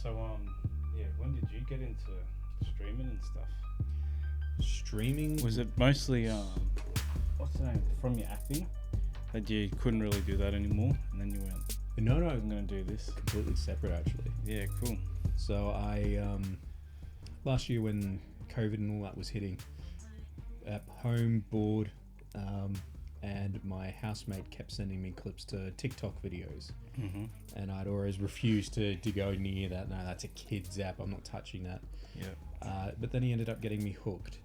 So when did you get into streaming and stuff? Streaming? Was it mostly what's the name, from your acting that you couldn't really do that anymore, and then you went, No, I'm gonna do this? completely separate actually. Yeah, cool. So I last year when COVID and all that was hitting, at home bored, and my housemate kept sending me clips to TikTok videos, and I'd always refused to go near that. No, that's a kid's app. I'm not touching that. Yeah. But then he ended up getting me hooked.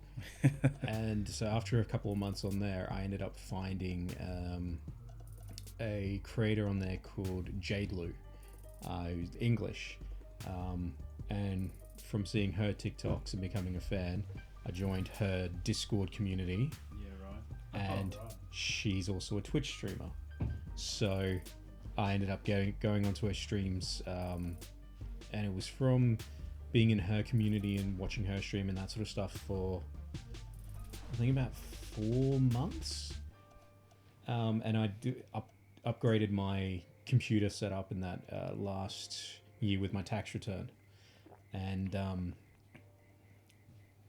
And so after a couple of months on there, I ended up finding a creator on there called Jade Lou, who's English. And from seeing her TikToks and becoming a fan, I joined her Discord community. Yeah, right. And she's also a Twitch streamer. So I ended up going onto her streams, and it was from being in her community and watching her stream and that sort of stuff for I think about 4 months. And I upgraded my computer setup in that last year with my tax return, and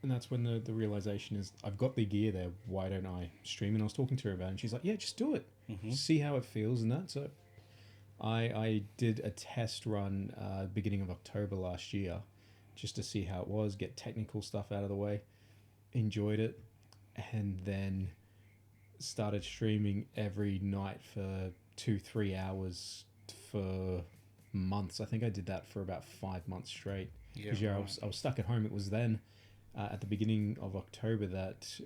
that's when the realization is I've got the gear there. Why don't I stream? And I was talking to her about it, and she's like, "Yeah, just do it. See how it feels." And that. So I did a test run beginning of October last year, just to see how it was, get technical stuff out of the way. Enjoyed it, and then started streaming every night for 2-3 hours for months. I think I did that for about 5 months straight. Because I was stuck at home. It was then at the beginning of October that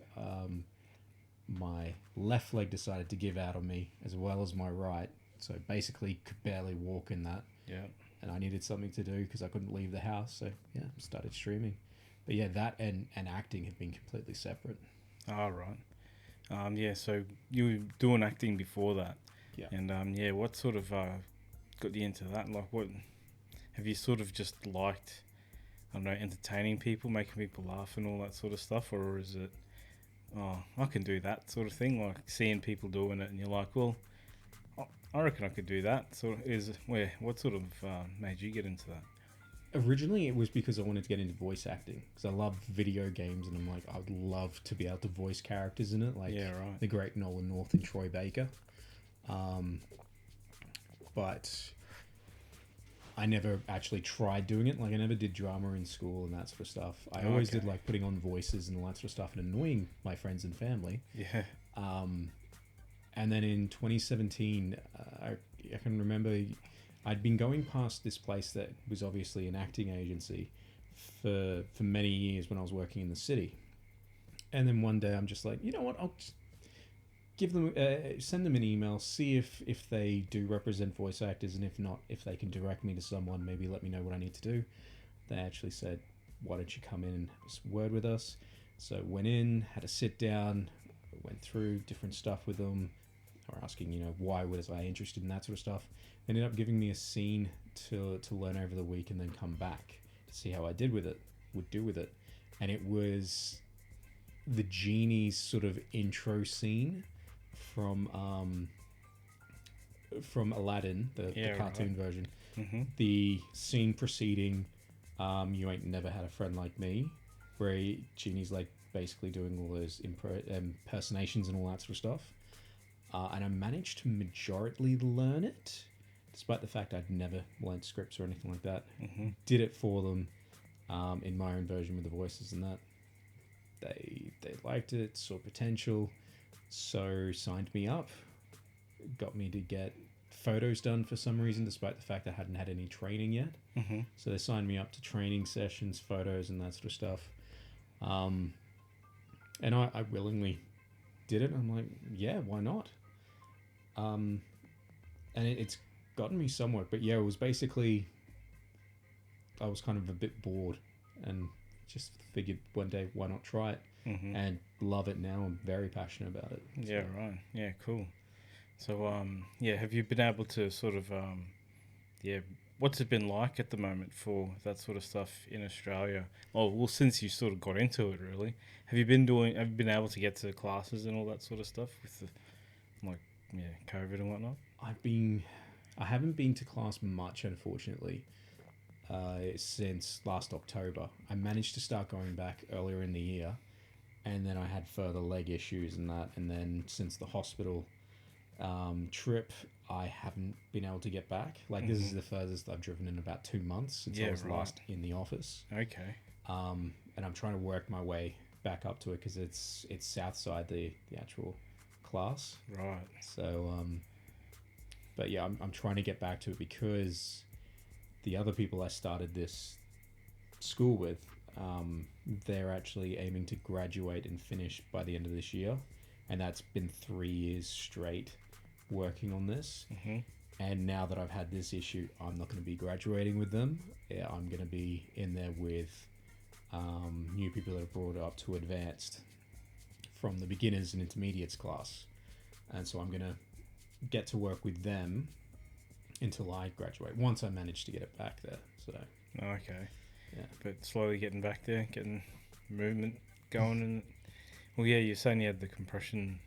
my left leg decided to give out on me as well as my right. So basically could barely walk in that. Yeah. And I needed something to do because I couldn't leave the house. So yeah, started streaming. But yeah, that and acting have been completely separate. All right. Yeah, so you were doing acting before that. Yeah. And what sort of got you into that? Like, what have you sort of just liked? I don't know, entertaining people, making people laugh and all that sort of stuff, or is it, oh, I can do that sort of thing, like seeing people doing it and you're like, well, I reckon I could do that. Sort of what sort of made you get into that? Originally, it was because I wanted to get into voice acting because I love video games, and I'm like, I would love to be able to voice characters in it, like the great Nolan North and Troy Baker. But I never actually tried doing it. Like, I never did drama in school and that sort of stuff. I always did like putting on voices and all that sort of stuff and annoying my friends and family. Yeah. And then in 2017, I can remember I'd been going past this place that was obviously an acting agency for many years when I was working in the city. And then one day I'm just like, you know what, I'll just give them, send them an email, see if they do represent voice actors, and if not, if they can direct me to someone, maybe let me know what I need to do. They actually said, why don't you come in and word with us? So went in, had a sit down, went through different stuff with them. They were asking, why was I interested in that sort of stuff. They ended up giving me a scene to learn over the week and then come back to see how I would do with it. And it was the genie's sort of intro scene from Aladdin, the cartoon version. The scene preceding You Ain't Never Had a Friend Like Me, where Genie's like basically doing all those impersonations and all that sort of stuff. And I managed to majorly learn it, despite the fact I'd never learned scripts or anything like that. Did it for them in my own version with the voices and that. They liked it, saw potential, so signed me up. Got me to get photos done for some reason, despite the fact I hadn't had any training yet. So they signed me up to training sessions, photos, and that sort of stuff. And I willingly did it. I'm like, yeah, why not? And it's gotten me somewhat. But yeah, it was basically, I was kind of a bit bored and just figured one day, why not try it? And love it now. I'm very passionate about it. Yeah, right. Yeah, cool. So, have you been able to sort of, what's it been like at the moment for that sort of stuff in Australia? Oh, well, since you sort of got into it, really, have you been able to get to classes and all that sort of stuff with the, COVID and whatnot? I haven't been to class much, unfortunately. since last October. I managed to start going back earlier in the year, and then I had further leg issues and that. And then since the hospital trip, I haven't been able to get back. Like, this is the furthest I've driven in about 2 months since I was last in the office. Okay. And I'm trying to work my way back up to it because it's south side the actual class. Right. So, but yeah, I'm trying to get back to it because the other people I started this school with, they're actually aiming to graduate and finish by the end of this year. And that's been 3 years straight working on this. Mm-hmm. And now that I've had this issue, I'm not going to be graduating with them. Yeah, I'm going to be in there with new people that are brought up to advanced from the beginners and intermediates class. And so I'm going to get to work with them until I graduate, once I manage to get it back there. So Okay. yeah. But slowly getting back there, getting movement going. And well, yeah, you're saying you had the compression,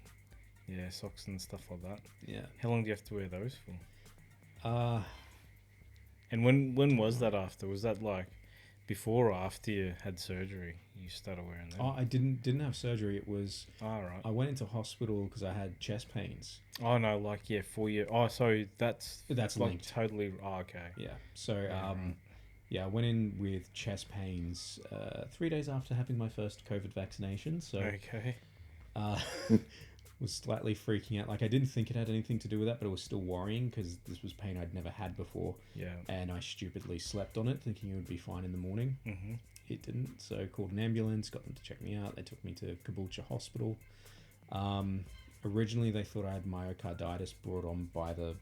socks and stuff like that. Yeah. How long do you have to wear those for? Uh, And when was that after? Was that like before or after you had surgery? You started wearing them? I didn't have surgery. It was, Right. I went into hospital because I had chest pains. Oh, no, like, 4 years. Oh, so that's like linked. totally... Oh, okay. Yeah. So, Right. yeah, I went in with chest pains 3 days after having my first COVID vaccination. So, Okay. was slightly freaking out. Like, I didn't think it had anything to do with that, but it was still worrying because this was pain I'd never had before. Yeah. And I stupidly slept on it, thinking it would be fine in the morning. Mm-hmm. It didn't. So I called an ambulance, got them to check me out. They took me to Caboolture Hospital. Originally, they thought I had myocarditis brought on by the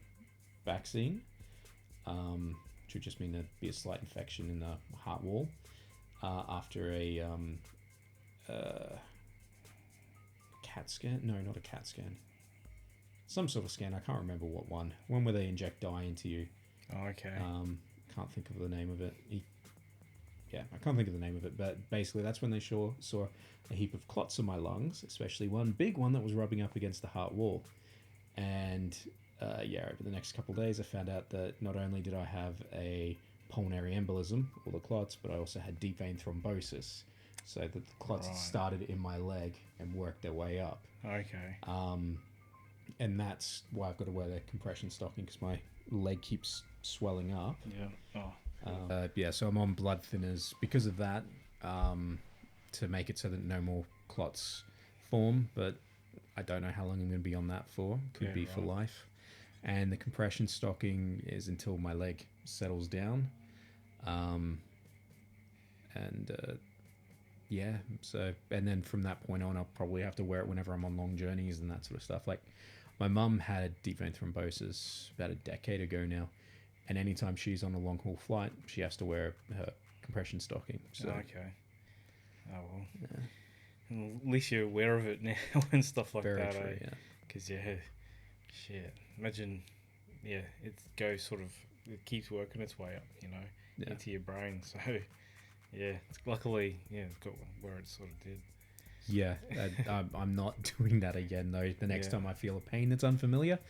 vaccine, which would just mean there'd be a slight infection in the heart wall after a CAT scan. No, not a CAT scan. Some sort of scan. I can't remember what one. One where they inject dye into you. Oh, okay. Can't think of the name of it. I can't think of the name of it, but basically that's when they saw a heap of clots in my lungs, especially one big one that was rubbing up against the heart wall. And over the next couple of days, I found out that not only did I have a pulmonary embolism, all the clots, but I also had deep vein thrombosis. So that the clots started in my leg and worked their way up. Okay. And that's why I've got to wear the compression stocking, because my leg keeps swelling up. Yeah. Oh. So I'm on blood thinners because of that, to make it so that no more clots form, but I don't know how long I'm going to be on that for. Could be for life. And the compression stocking is until my leg settles down. So, and then from that point on, I'll probably have to wear it whenever I'm on long journeys and that sort of stuff. Like, my mum had deep vein thrombosis about a decade ago now. And anytime she's on a long haul flight, she has to wear her compression stocking. So, okay. Oh, well. Yeah. And at least you're aware of it now and stuff like very that. True, yeah. Because, shit. Imagine, it goes sort of, it keeps working its way up, into your brain. So, it's luckily, it's got where it sort of did. Yeah, I'm not doing that again, though. The next time I feel a pain that's unfamiliar,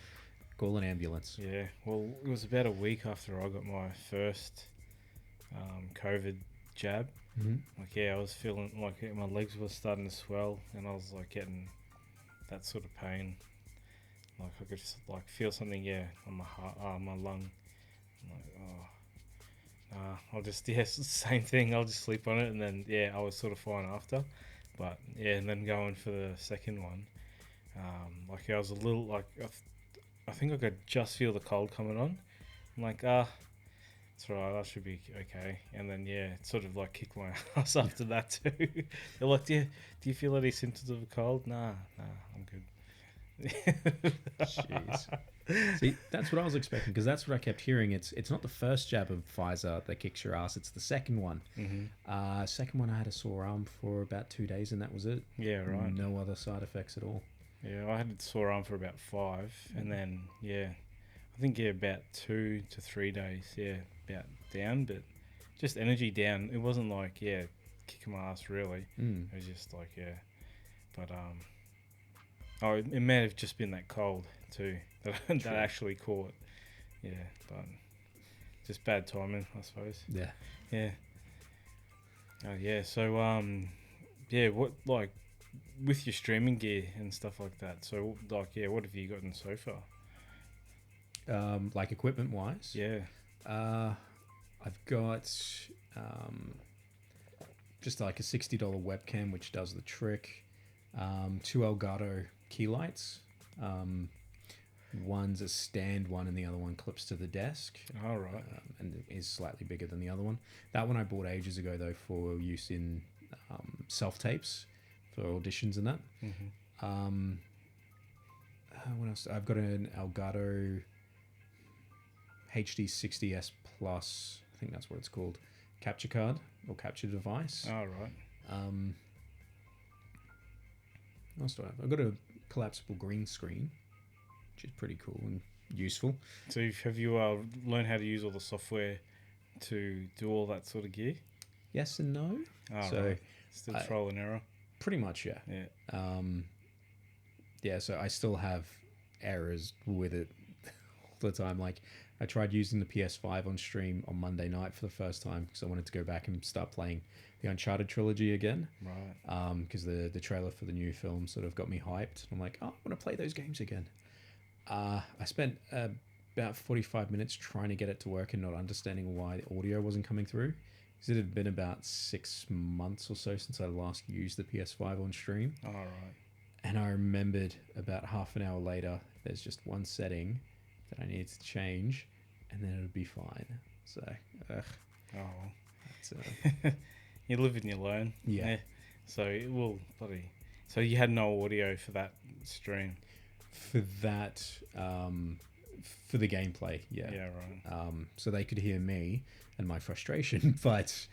call an ambulance. Yeah, well, it was about a week after I got my first COVID jab. Mm-hmm. I was feeling like my legs were starting to swell, and I was like getting that sort of pain. Like I could just like feel something, on my heart, my lung. I'm like, I'll just same thing. I'll just sleep on it, and then I was sort of fine after. But and then going for the second one, I was a little like. I think I could just feel the cold coming on. I'm like, it's right, I should be okay. And then, it sort of like kicked my ass after that too. They're like, do you feel any symptoms of a cold? Nah, I'm good. Jeez. See, that's what I was expecting, because that's what I kept hearing. It's not the first jab of Pfizer that kicks your ass, it's the second one. Mm-hmm. Second one, I had a sore arm for about 2 days, and that was it. Yeah, right. No other side effects at all. Yeah, I had a sore arm for about 5, and then I think about 2 to 3 days. About down, but just energy down. It wasn't like kicking my ass really. It was just like but it may have just been that cold too that actually caught. But just bad timing, I suppose. Yeah. Yeah. Oh yeah. So yeah. What like with your streaming gear and stuff like that? So like yeah, what have you gotten so far? Like equipment wise. Yeah. I've got just like a $60 webcam, which does the trick. Two Elgato key lights. One's a stand one, and the other one clips to the desk. All right. And is slightly bigger than the other one. That one I bought ages ago though for use in self tapes for auditions and that. Mm-hmm. What else? I've got an Elgato HD60S Plus. I think that's what it's called. Capture card or capture device. All right. What else do I have? I've got a collapsible green screen, which is pretty cool and useful. So have you learned how to use all the software to do all that sort of gear? Yes and no. So right. Still trial and error. Pretty much, yeah. Yeah. Yeah. So I still have errors with it all the time. Like I tried using the PS5 on stream on Monday night for the first time because I wanted to go back and start playing the Uncharted trilogy again. Right. Because the trailer for the new film sort of got me hyped. I'm like, oh, I want to play those games again. I spent about 45 minutes trying to get it to work and not understanding why the audio wasn't coming through. Because it had been about 6 months or so since I last used the PS5 on stream. All right. And I remembered about half an hour later, there's just one setting that I needed to change, and then it would be fine. So, oh. You live and you learn. Yeah. So it will bloody. So you had no audio for that stream. For that, for the gameplay, yeah. Yeah, right. So they could hear me and my frustration, but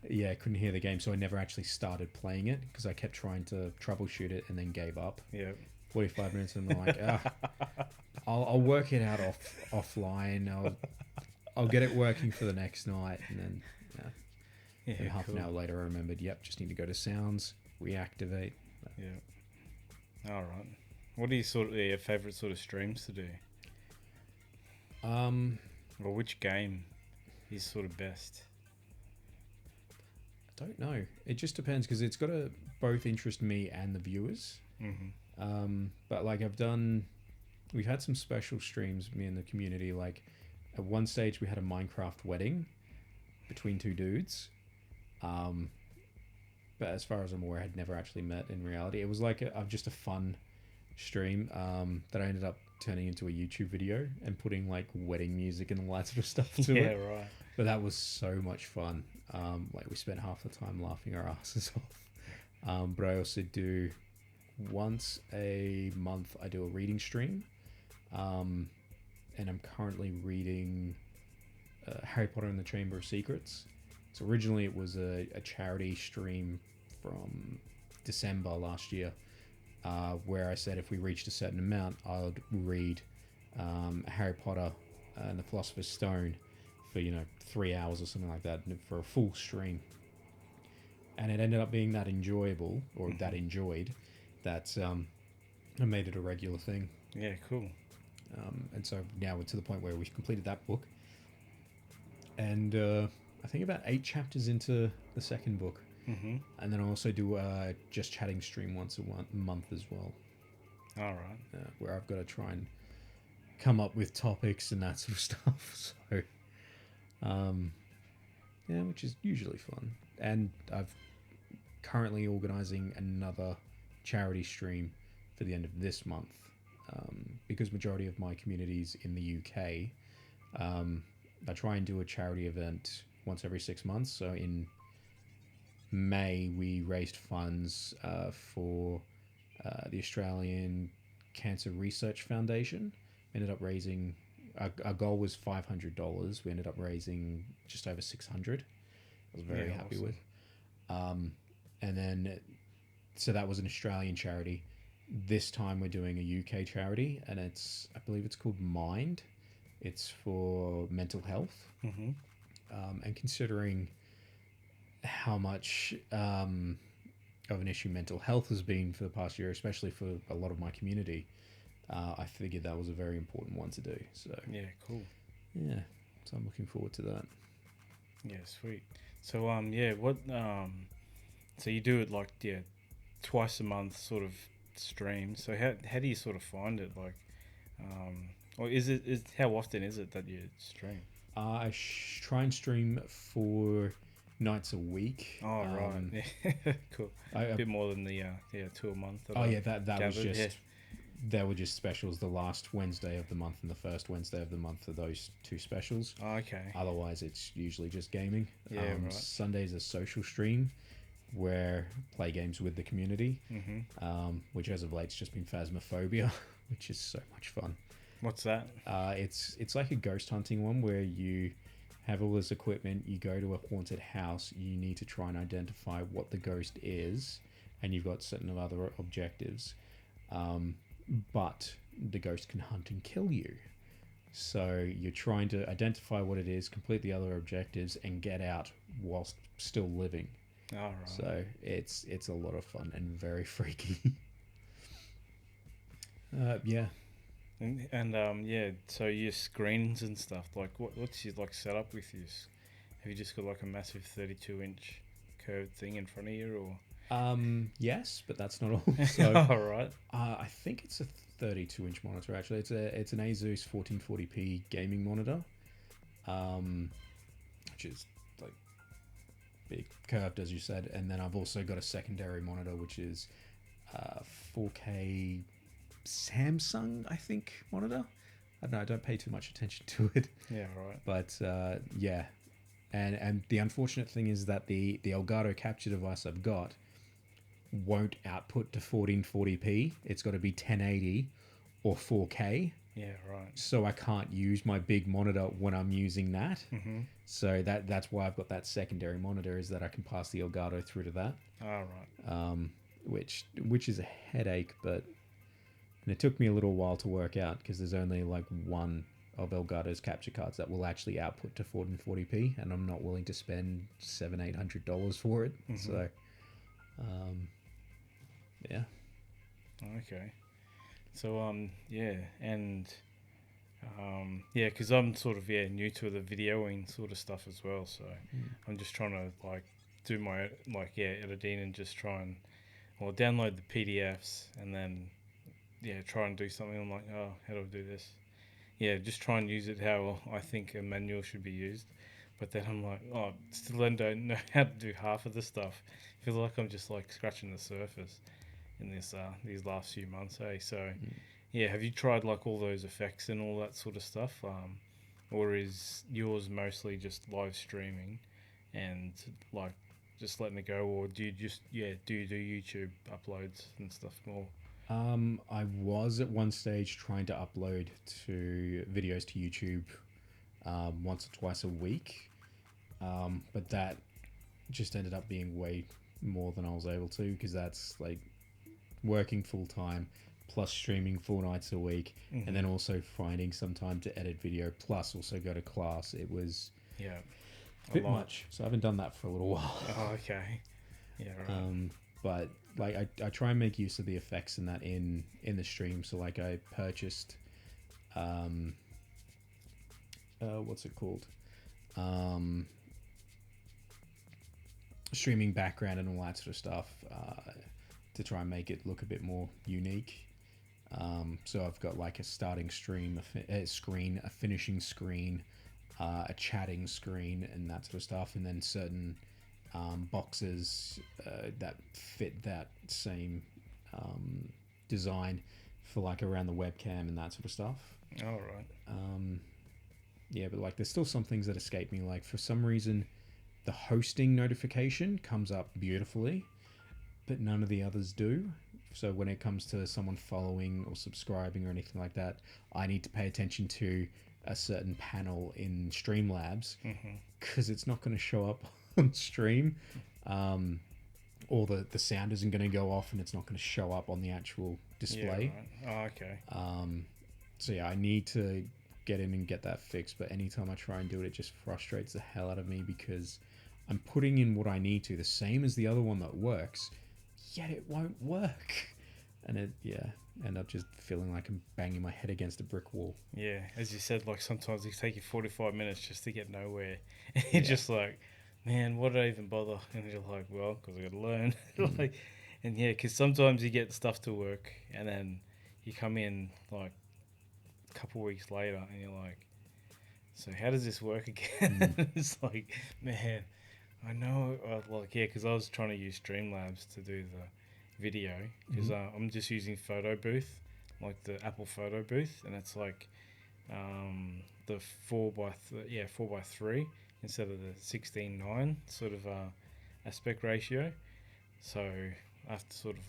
yeah, couldn't hear the game. So I never actually started playing it because I kept trying to troubleshoot it and then gave up. Yeah. 45 minutes and I'm like, I'll work it out offline. I'll get it working for the next night, and then and half an hour later I remembered. Yep, just need to go to sounds, reactivate. Yeah. All right. What are your favorite sort of streams to do? Or which game is sort of best? I don't know. It just depends because it's got to both interest me and the viewers. Mm-hmm. But like we've had some special streams, me and the community. Like at one stage we had a Minecraft wedding between two dudes. But as far as I'm aware, I had never actually met in reality. It was like just a fun stream that I ended up turning into a YouTube video and putting like wedding music and all that sort of stuff to it. Yeah, right. But that was so much fun. Like we spent half the time laughing our asses off. But I also do once a month I do a reading stream. And I'm currently reading Harry Potter and the Chamber of Secrets. So originally it was a charity stream from December last year, where I said if we reached a certain amount, I would read Harry Potter and the Philosopher's Stone for 3 hours or something like that for a full stream. And it ended up being that enjoyable or that enjoyed that I made it a regular thing. Yeah, cool. And so now we're to the point where we've completed that book. And I think about 8 chapters into the second book. Mm-hmm. And then I also do just chatting stream once a month as well. All right. Where I've got to try and come up with topics and that sort of stuff. So, which is usually fun. And I've currently organising another charity stream for the end of this month. Because majority of my community's in the UK, I try and do a charity event once every 6 months. So in May, we raised funds for the Australian Cancer Research Foundation. We ended up raising, our goal was $500. We ended up raising just over 600. I was very happy with. And then, so that was an Australian charity. This time we're doing a UK charity, and I believe it's called Mind. It's for mental health. Mm-hmm. And considering how much of an issue mental health has been for the past year, especially for a lot of my community, I figured that was a very important one to do. So yeah, cool. Yeah. So I'm looking forward to that. Yeah, sweet. So so you do it like twice a month sort of stream. So how do you sort of find it like, or is how often is it that you stream? I try and stream 4 nights a week. Oh right, yeah, cool. I, Bit more than the 2 a month. That oh I yeah, that was gathered. just there were just specials. The last Wednesday of the month and the first Wednesday of the month are those two specials. Oh, okay. Otherwise, it's usually just gaming. Yeah, right. Sunday's a social stream where I play games with the community, which as of late's just been Phasmophobia, which is so much fun. What's that? It's like a ghost hunting one where you have all this equipment, you go to a haunted house, you need to try and identify what the ghost is, and you've got certain other objectives. But the ghost can hunt and kill you. So you're trying to identify what it is, complete the other objectives, and get out whilst still living. All right. So it's a lot of fun and very freaky. Yeah. And so your screens and stuff, like what's your like setup with you? Have you just got like a massive 32-inch curved thing in front of you, or? Yes, but that's not all. So, all right. I think it's a 32-inch monitor. Actually, it's an Asus 1440p gaming monitor, which is like big, curved as you said. And then I've also got a secondary monitor, which is 4K Samsung, I think, monitor. I don't know. I don't pay too much attention to it. Yeah, right. But yeah, and the unfortunate thing is that the Elgato capture device I've got won't output to 1440p. It's got to be 1080 or 4K. Yeah, right. So I can't use my big monitor when I'm using that. Mm-hmm. So that's why I've got that secondary monitor, is that I can pass the Elgato through to that. All right. Which is a headache, but and it took me a little while to work out because there's only like one of Elgato's capture cards that will actually output to 1440p, and I'm not willing to spend $700-800 for it. Mm-hmm. So, yeah. Okay. So because I'm sort of new to the videoing sort of stuff as well. So I'm just trying to like do my editing and just try and download the PDFs and then try and do something. I'm like, oh, how do I do this? Yeah, just try and use it how I think a manual should be used. But then I'm like, oh, still don't know how to do half of the stuff. I feel like I'm just like scratching the surface in this these last few months, So, have you tried like all those effects and all that sort of stuff? Or is yours mostly just live streaming and like just letting it go, or do you just do YouTube uploads and stuff more? I was at one stage trying to upload videos to YouTube once or twice a week, but that just ended up being way more than I was able to, because that's like working full time plus streaming 4 nights a week, and then also finding some time to edit video plus also go to class. It was a bit much, so I haven't done that for a little while. Oh, okay. Yeah, right. But like I try and make use of the effects in that in the stream. So like I purchased what's it called, streaming background and all that sort of stuff, to try and make it look a bit more unique. So I've got like a starting stream, a screen, a finishing screen, a chatting screen, and that sort of stuff, and then certain boxes that fit that same design for like around the webcam and that sort of stuff. All right. But like there's still some things that escape me. Like for some reason, the hosting notification comes up beautifully, but none of the others do. So when it comes to someone following or subscribing or anything like that, I need to pay attention to a certain panel in Streamlabs, because it's not going to show up on stream, or the sound isn't going to go off and it's not going to show up on the actual display. Yeah, right. Oh, okay. So yeah, I need to get in and get that fixed, but anytime I try and do it, it just frustrates the hell out of me, because I'm putting in what I need to, the same as the other one that works, yet it won't work. and end up just feeling like I'm banging my head against a brick wall. Yeah, as you said, like sometimes it take you 45 minutes just to get nowhere. And you're just like, man, what did I even bother? And you're like, well, because I got to learn. Like, and yeah, because sometimes you get stuff to work and then you come in like a couple of weeks later and you're like, so how does this work again? It's like, man, I know, because I was trying to use Streamlabs to do the video because I'm just using Photo Booth, like the Apple Photo Booth, and it's like the 4:3 instead of the 16:9 sort of aspect ratio. So I have to sort of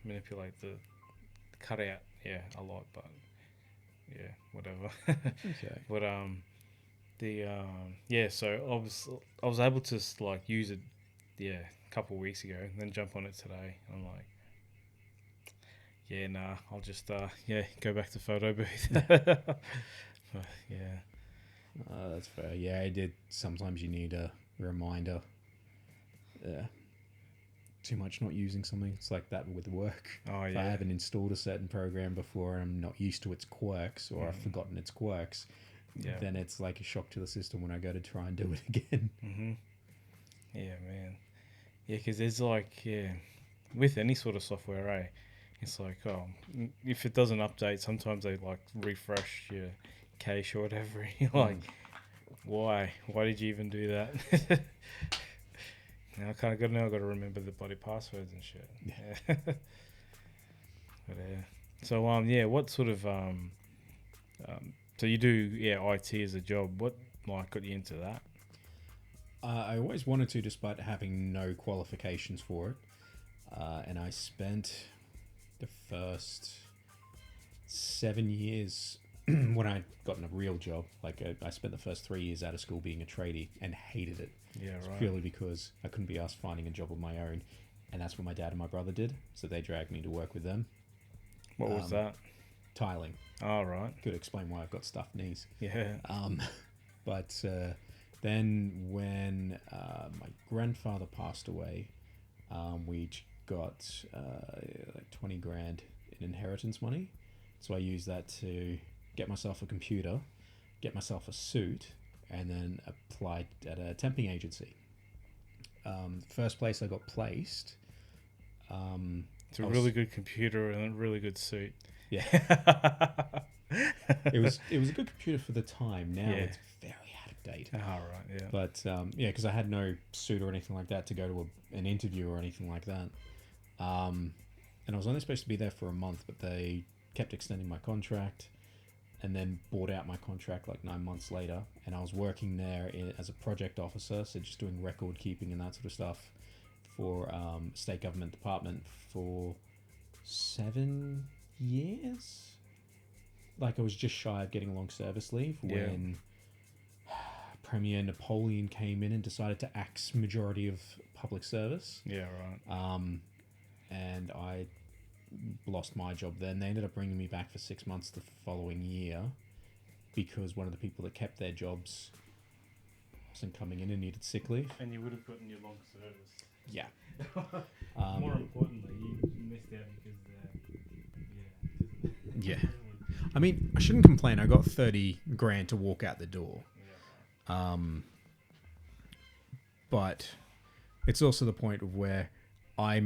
manipulate the cutout a lot, but whatever. Okay. But so I was able to like use it a couple of weeks ago and then jump on it today. I'm like, I'll just go back to Photo Booth. That's fair. Yeah, I did. Sometimes you need a reminder. Too much not using something. It's like that with work. Oh, if I haven't installed a certain program before and I'm not used to its quirks, or I've forgotten its quirks, then it's like a shock to the system when I go to try and do it again. Yeah, man. Yeah, because there's with any sort of software, it's like, if it doesn't update, sometimes they like refresh your cache or whatever. You're like, why? Why did you even do that? Now I got to remember the bloody passwords and shit. Yeah. But so what sort of so you do IT as a job? What got you into that? I always wanted to, despite having no qualifications for it. And I spent the first 7 years when I'd gotten a real job. Like I spent the first 3 years out of school being a tradie and hated it. Yeah, right. Purely because I couldn't be asked finding a job of my own, and that's what my dad and my brother did. So they dragged me to work with them. What was that? Tiling. Oh, right. Could explain why I've got stuffed knees. Yeah. But then when my grandfather passed away, we got like 20 grand in inheritance money. So I used that to get myself a computer, get myself a suit, and then applied at a temping agency. First place I got placed. It's a really good computer and a really good suit. Yeah. It was a good computer for the time. Now it's very out of date. Oh, right, yeah. But because I had no suit or anything like that to go to an interview or anything like that. And I was only supposed to be there for a month, but they kept extending my contract and then bought out my contract like 9 months later. And I was working there as a project officer, so just doing record keeping and that sort of stuff for state government department for 7 years. Like I was just shy of getting long service leave when Premier Napoleon came in and decided to axe majority of public service. Yeah, right. And I lost my job then. They ended up bringing me back for 6 months the following year because one of the people that kept their jobs wasn't coming in and needed sick leave. And you would have gotten your long service. Yeah. More importantly, you missed out because yeah. I mean, I shouldn't complain. I got 30 grand to walk out the door. Yeah. But it's also the point of where I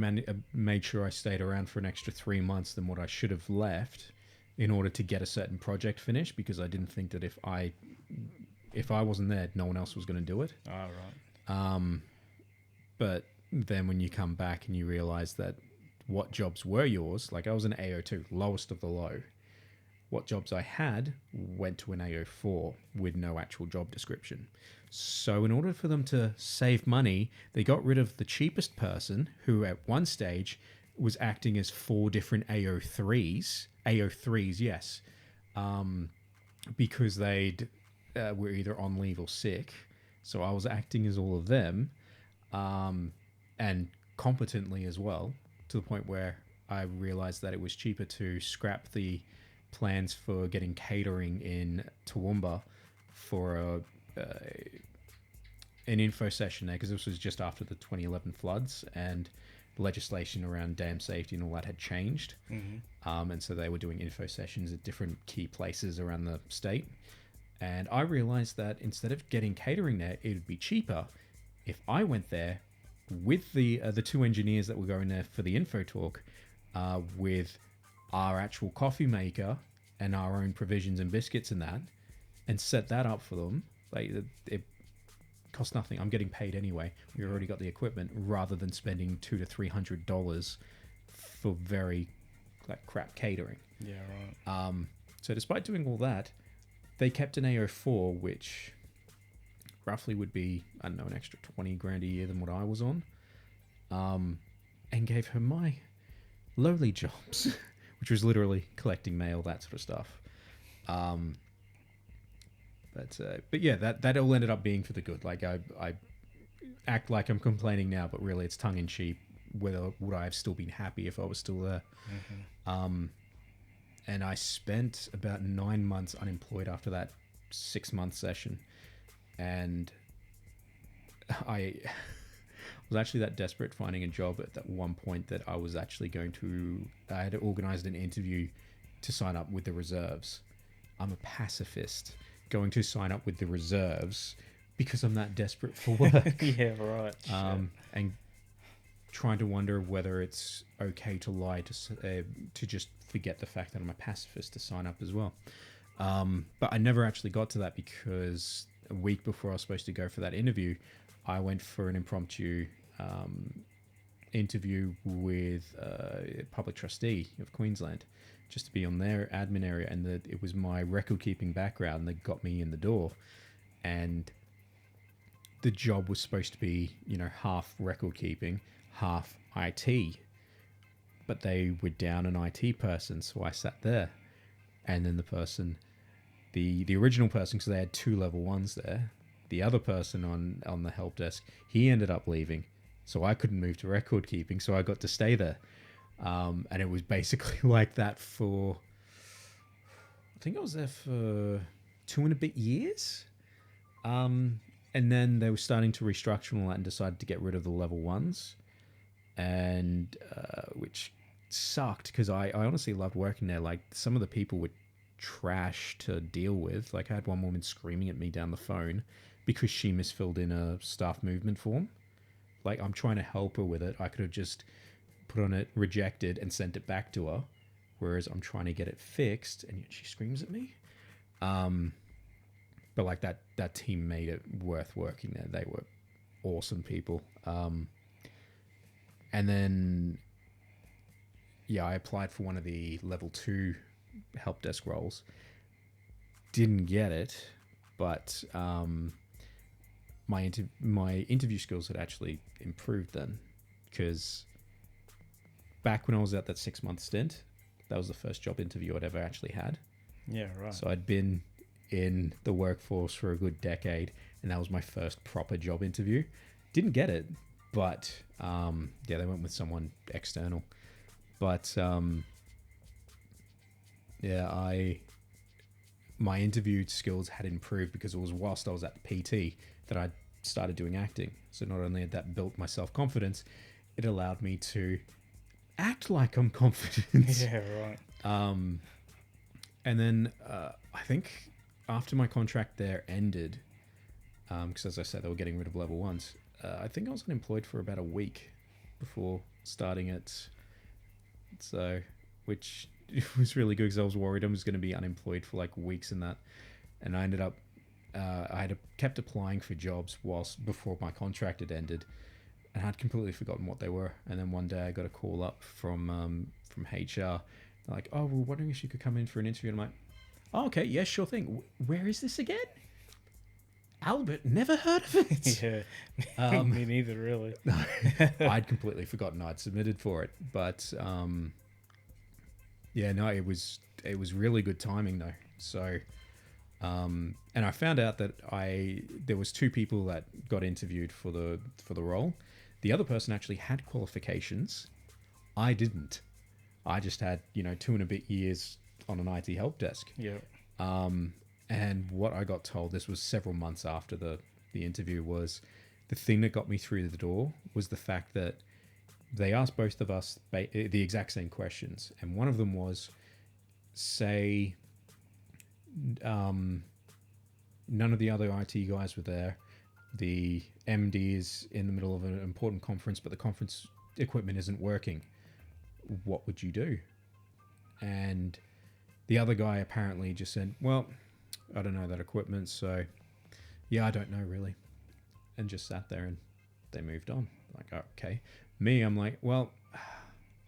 made sure I stayed around for an extra 3 months than what I should have left in order to get a certain project finished, because I didn't think that if I wasn't there, no one else was going to do it. Oh, right. But then when you come back and you realize that what jobs were yours, like I was an AO2, lowest of the low. What jobs I had went to an AO4 with no actual job description. So in order for them to save money, they got rid of the cheapest person who at one stage was acting as 4 different AO3s, yes, because they'd were either on leave or sick. So I was acting as all of them, and competently as well, to the point where I realized that it was cheaper to scrap the plans for getting catering in Toowoomba for an info session there, because this was just after the 2011 floods, and legislation around dam safety and all that had changed. And so they were doing info sessions at different key places around the state. And I realized that instead of getting catering there, it would be cheaper if I went there with the 2 engineers that were going there for the info talk, with our actual coffee maker and our own provisions and biscuits and that, and set that up for them. Like, it costs nothing. I'm getting paid anyway. We already got the equipment, rather than spending $200 to $300 for very like crap catering. Yeah, right. So despite doing all that, they kept an AO4, which roughly would be, I don't know, an extra 20 grand a year than what I was on, and gave her my lowly jobs, which was literally collecting mail, that sort of stuff. But yeah, that all ended up being for the good. Like, I act like I'm complaining now, but really it's tongue in cheek. Whether would I have still been happy if I was still there? And I spent about 9 months unemployed after that 6-month session, and I was actually that desperate finding a job at that one point that I was actually I had organized an interview to sign up with the reserves. I'm a pacifist, going to sign up with the reserves because I'm that desperate for work. Yeah, right. And trying to wonder whether it's okay to lie to just forget the fact that I'm a pacifist to sign up as well. But I never actually got to that, because a week before I was supposed to go for that interview, I went for an impromptu interview with a public trustee of Queensland, just to be on their admin area, and that it was my record keeping background that got me in the door. And the job was supposed to be, half record keeping, half IT, but they were down an IT person, so I sat there, and then the original person, because they had 2 level 1s there, the other person on the help desk, he ended up leaving, so I couldn't move to record keeping, so I got to stay there. And it was basically like that for, I think I was there for 2 and a bit years. And then they were starting to restructure and all that, and decided to get rid of the level 1s, and which sucked, because I honestly loved working there. Like, some of the people were trash to deal with. Like, I had one woman screaming at me down the phone because she misfilled in a staff movement form. Like, I'm trying to help her with it. I could have just put on it rejected and sent it back to her, whereas I'm trying to get it fixed, and yet she screams at me. But like, that team made it worth working there. They were awesome people. And then, yeah, I applied for one of the level 2 help desk roles. Didn't get it, but my interview skills had actually improved then, because back when I was at that 6-month stint, that was the first job interview I'd ever actually had. Yeah, right. So I'd been in the workforce for a good decade, and that was my first proper job interview. Didn't get it, but yeah, they went with someone external. But yeah, my interview skills had improved, because it was whilst I was at the PT that I started doing acting. So not only had that built my self-confidence, it allowed me to act like I'm confident. Yeah, right. And then I think after my contract there ended, because as I said, they were getting rid of level 1s, I think I was unemployed for about a week before starting it. So, which was really good, because I was worried I was going to be unemployed for like weeks and that. And I ended up, I had kept applying for jobs before my contract had ended, and I'd completely forgotten what they were. And then one day I got a call up from HR. They're like, "Oh, we're wondering if you could come in for an interview." And I'm like, "Oh, okay, yeah, sure thing. Where is this again?" Albert, never heard of it. Yeah, me neither, really. I'd completely forgotten I'd submitted for it, but yeah, no, it was really good timing though. So, and I found out that there was 2 people that got interviewed for the role. The other person actually had qualifications. I didn't. I just had 2 and a bit years on an IT help desk. Yeah. And what I got told, this was several months after the interview, was the thing that got me through the door was the fact that they asked both of us the exact same questions, and one of them was, say, none of the other IT guys were there. The MD is in the middle of an important conference, but the conference equipment isn't working. What would you do? And the other guy apparently just said, well, I don't know that equipment, so yeah, I don't know really. And just sat there, and they moved on. Like, okay. Me, I'm like, well,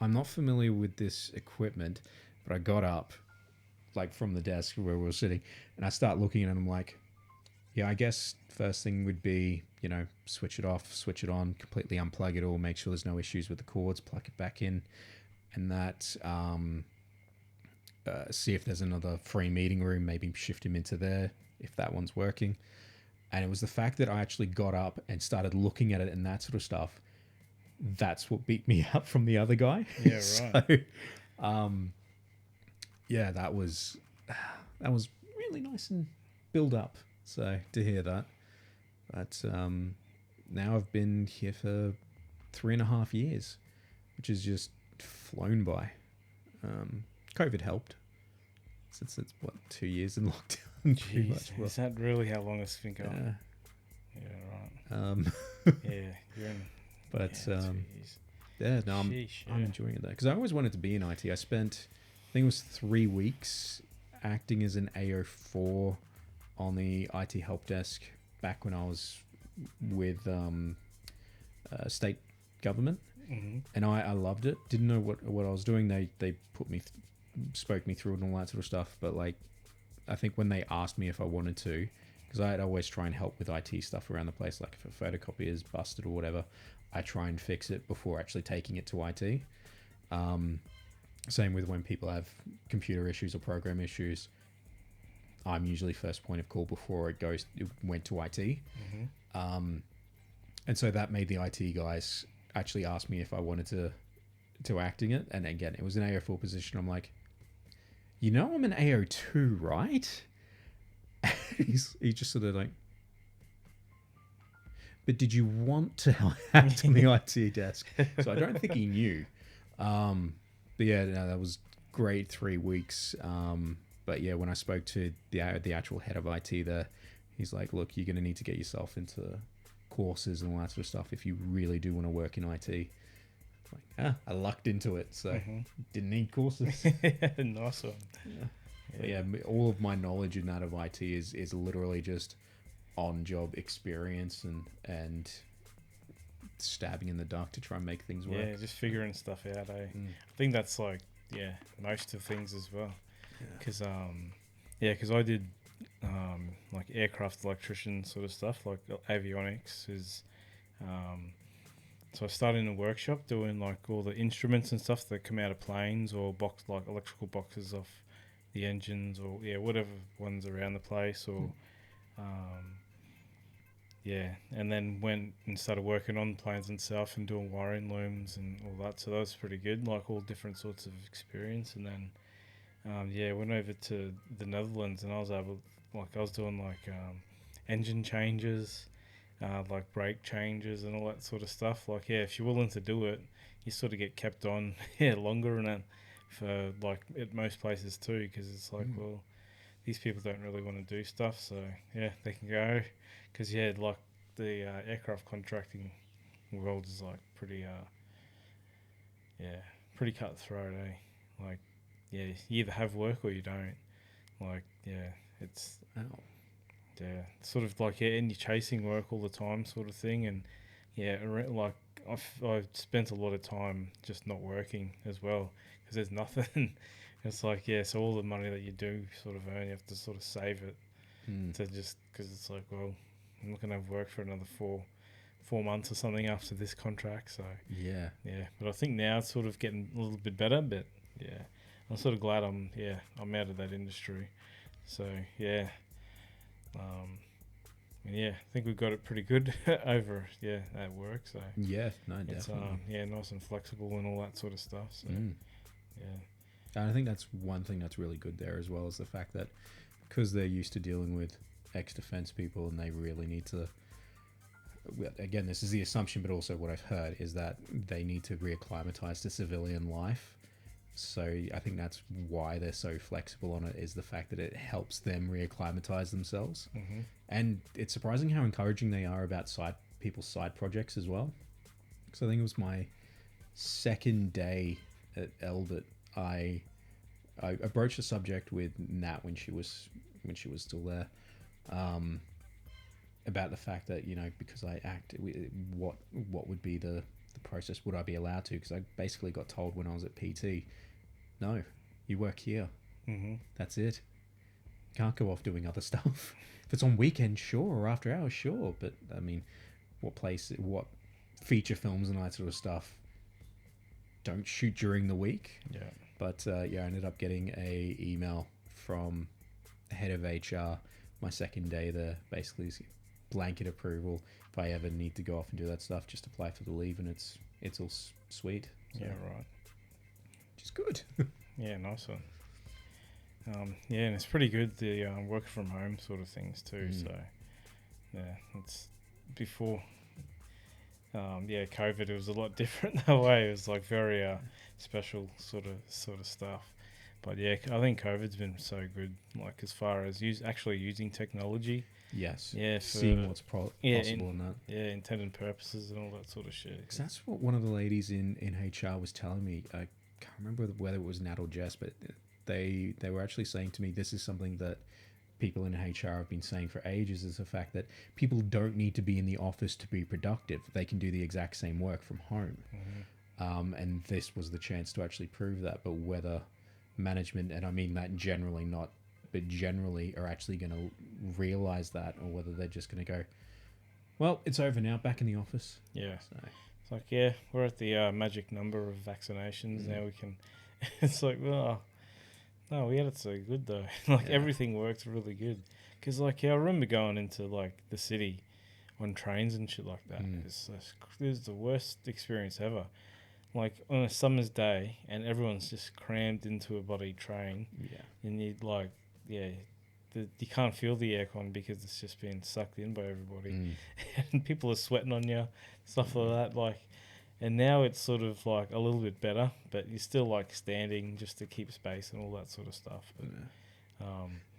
I'm not familiar with this equipment, but I got up, like, from the desk where we were sitting, and I start looking at it, and I'm like, yeah, I guess first thing would be, switch it off, switch it on, completely unplug it all, make sure there's no issues with the cords, plug it back in, and that, see if there's another free meeting room, maybe shift him into there if that one's working. And it was the fact that I actually got up and started looking at it and that sort of stuff. That's what beat me up from the other guy. Yeah, right. So, yeah, that was really nice and build up. So to hear that, but now I've been here for 3.5 years, which has just flown by. COVID helped, since it's 2 years in lockdown. Pretty much. Is that really how long it's been going? Yeah, right. Yeah, you're in. But yeah, no, I'm enjoying it though, because I always wanted to be in IT. I spent, I think it was 3 weeks acting as an AO4 on the IT help desk back when I was with state government, and I loved it. Didn't know what I was doing. They spoke me through it and all that sort of stuff. But like, I think when they asked me if I wanted to, because I'd always try and help with IT stuff around the place, like if a photocopier is busted or whatever, I try and fix it before actually taking it to IT. Same with when people have computer issues or program issues. I'm usually first point of call before it went to IT. And so that made the IT guys actually ask me if I wanted to acting it. And again, it was an AO4 position. I'm like, I'm an AO2, right? He just sort of like, but did you want to act on the IT desk? So I don't think he knew. But yeah, no, that was great 3 weeks. But yeah, when I spoke to the actual head of IT there, he's like, look, you're going to need to get yourself into courses and all that sort of stuff if you really do want to work in IT. Like, I lucked into it, so didn't need courses. Nice one. Yeah, all of my knowledge in that of IT is literally just on-job experience and stabbing in the dark to try and make things work. Yeah, just figuring stuff out. I think that's like most of things as well. Because because I did like aircraft electrician sort of stuff, like avionics is. So I started in a workshop doing like all the instruments and stuff that come out of planes or like electrical boxes off the engines or whatever ones around the place or and then went and started working on planes themselves and doing wiring looms and all that. So that was pretty good, like all different sorts of experience. And then went over to the Netherlands and I was doing like engine changes, like brake changes and all that sort of stuff. Like, if you're willing to do it, you sort of get kept on longer and that for like at most places too, because it's like, well, these people don't really want to do stuff, so they can go. Because like the aircraft contracting world is like pretty pretty cutthroat, like you either have work or you don't. Like it's sort of like and you're chasing work all the time sort of thing. And like I've spent a lot of time just not working as well because there's nothing. It's like so all the money that you do sort of earn, you have to sort of save it to just, because it's like, well, I'm not gonna have work for another four months or something after this contract. So but I think now it's sort of getting a little bit better. But I'm sort of glad I'm out of that industry. So I think we've got it pretty good over at work. So definitely. It's nice and flexible and all that sort of stuff. So and I think that's one thing that's really good there as well, is the fact that because they're used to dealing with ex-defense people and they really need to again, this is the assumption, but also what I've heard is that they need to reacclimatize to civilian life. So I think that's why they're so flexible on it, is the fact that it helps them reacclimatize themselves. Mm-hmm. And it's surprising how encouraging they are about people's side projects as well. Because I think it was my second day at Elbit, I broached the subject with Nat when she was still there, about the fact that, you know, because I act, what would be the process? Would I be allowed to? Because I basically got told when I was at PT, no, you work here. Mm-hmm. That's it. Can't go off doing other stuff. If it's on weekends, sure, or after hours, sure. But I mean, what feature films and that sort of stuff don't shoot during the week. Yeah. But I ended up getting a email from the head of HR my second day there, basically blanket approval. If I ever need to go off and do that stuff, just apply for the leave, and it's all sweet. So, yeah, right. Which is good. Yeah, nice one. Yeah, and it's pretty good, the work from home sort of things too. So yeah, it's before COVID, it was a lot different that way. It was like very special sort of stuff. But yeah, I think COVID's been so good, like as far as actually using technology. Yes. Yeah, seeing what's possible in that. Yeah, intended purposes and all that sort of shit. 'Cause that's what one of the ladies in HR was telling me. I can't remember whether it was Nat or Jess, but they were actually saying to me, this is something that people in HR have been saying for ages, is the fact that people don't need to be in the office to be productive. They can do the exact same work from home. Mm-hmm. And this was the chance to actually prove that. But whether management, and I mean that generally, not, but generally, are actually going to realize that, or whether they're just going to go, well, it's over now, back in the office. Yeah. So. It's like, yeah, we're at the magic number of vaccinations. Now we can... It's like, well... No, we had it so good though. Everything worked really good. Because I remember going into like the city on trains and shit like that. It was the worst experience ever. Like on a summer's day, and everyone's just crammed into a bloody train. Yeah. And you can't feel the aircon because it's just being sucked in by everybody. And people are sweating on you, stuff like that. And now it's sort of like a little bit better, but you're still like standing just to keep space and all that sort of stuff. But,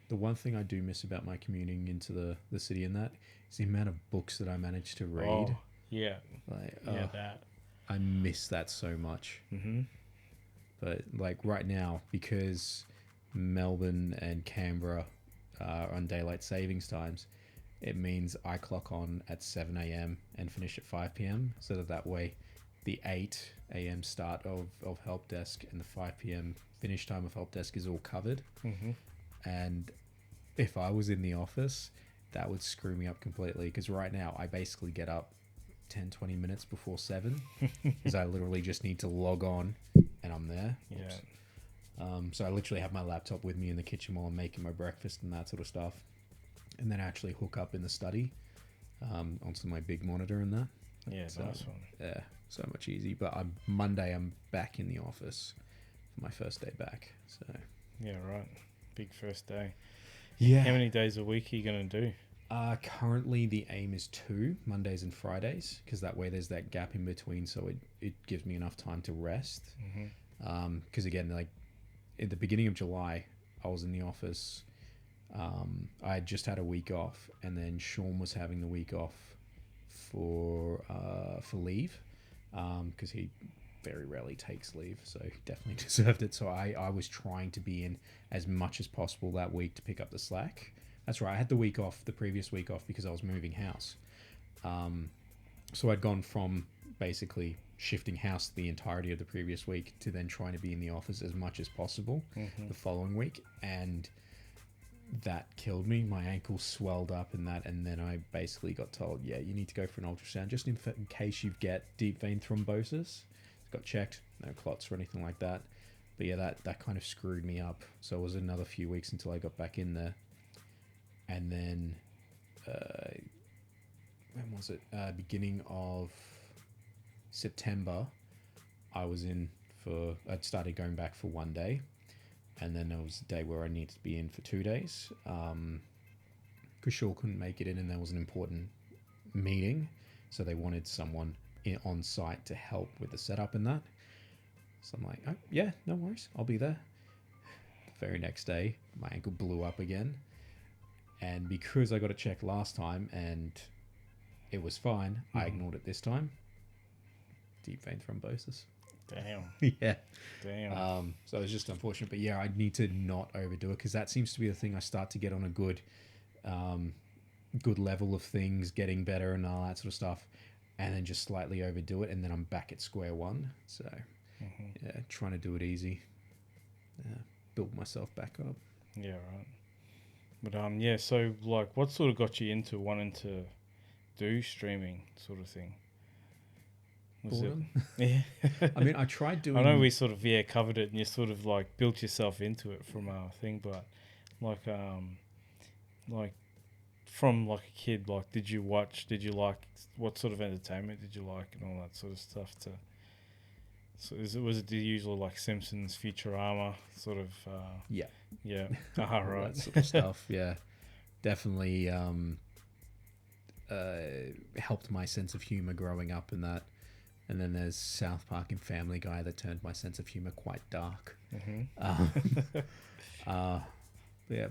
the one thing I do miss about my commuting into the city and that is the amount of books that I managed to read. Oh, yeah. That. I miss that so much. Mm-hmm. But like right now, because Melbourne and Canberra are on daylight savings times, it means I clock on at 7 a.m. and finish at 5 p.m. so that way the 8 a.m. start of help desk and the 5 p.m. finish time of help desk is all covered. Mm-hmm. And if I was in the office, that would screw me up completely, because right now I basically get up 10-20 minutes before 7 because I literally just need to log on and I'm there. Yeah. So I literally have my laptop with me in the kitchen while I'm making my breakfast and that sort of stuff, and then actually hook up in the study onto my big monitor and that. Yeah, so, nice one. Yeah, so much easy. But Monday I'm back in the office for my first day back. So yeah, right. Big first day. Yeah. How many days a week are you going to do? Currently the aim is 2 Mondays and Fridays, because that way there's that gap in between, so it gives me enough time to rest. Mm-hmm. Because again, like at the beginning of July, I was in the office. I had just had a week off, and then Sean was having the week off for leave, because he very rarely takes leave, so he definitely deserved it. So I was trying to be in as much as possible that week to pick up the slack. That's right, I had the previous week off because I was moving house. So I'd gone from basically shifting house the entirety of the previous week to then trying to be in the office as much as possible the following week, and that killed me. My ankle swelled up and then I basically got told, yeah, you need to go for an ultrasound just in case you get deep vein thrombosis. Got checked, no clots or anything like that. But yeah, that kind of screwed me up. So it was another few weeks until I got back in there. And then, when was it? Beginning of September, I'd started going back for 1 day. And then there was a day where I needed to be in for 2 days. Because Shaw couldn't make it in and there was an important meeting. so they wanted someone on site to help with the setup and that. So I'm like, oh, yeah, no worries, I'll be there. Very next day, my ankle blew up again, and because I got it checked last time and it was fine, I ignored it this time. Deep vein thrombosis. Damn. Yeah. Damn. So it's just unfortunate, but yeah, I need to not overdo it, because that seems to be the thing. I start to get on a good level of things, getting better and all that sort of stuff, and then just slightly overdo it, and then I'm back at square one. So yeah, trying to do it easy, build myself back up. Yeah, right. But yeah, so like, what sort of got you into wanting to do streaming sort of thing? Was Boredom. Yeah. I mean, I tried doing. I know we sort of covered it, and you sort of like built yourself into it from our thing, but like from like a kid, like did you like, what sort of entertainment did you like and all that sort of stuff? So was it the usual like Simpsons, Futurama sort of? Yeah. Right. That sort of stuff. Yeah, definitely helped my sense of humor growing up and that. And then there's South Park and Family Guy that turned my sense of humor quite dark. Yeah,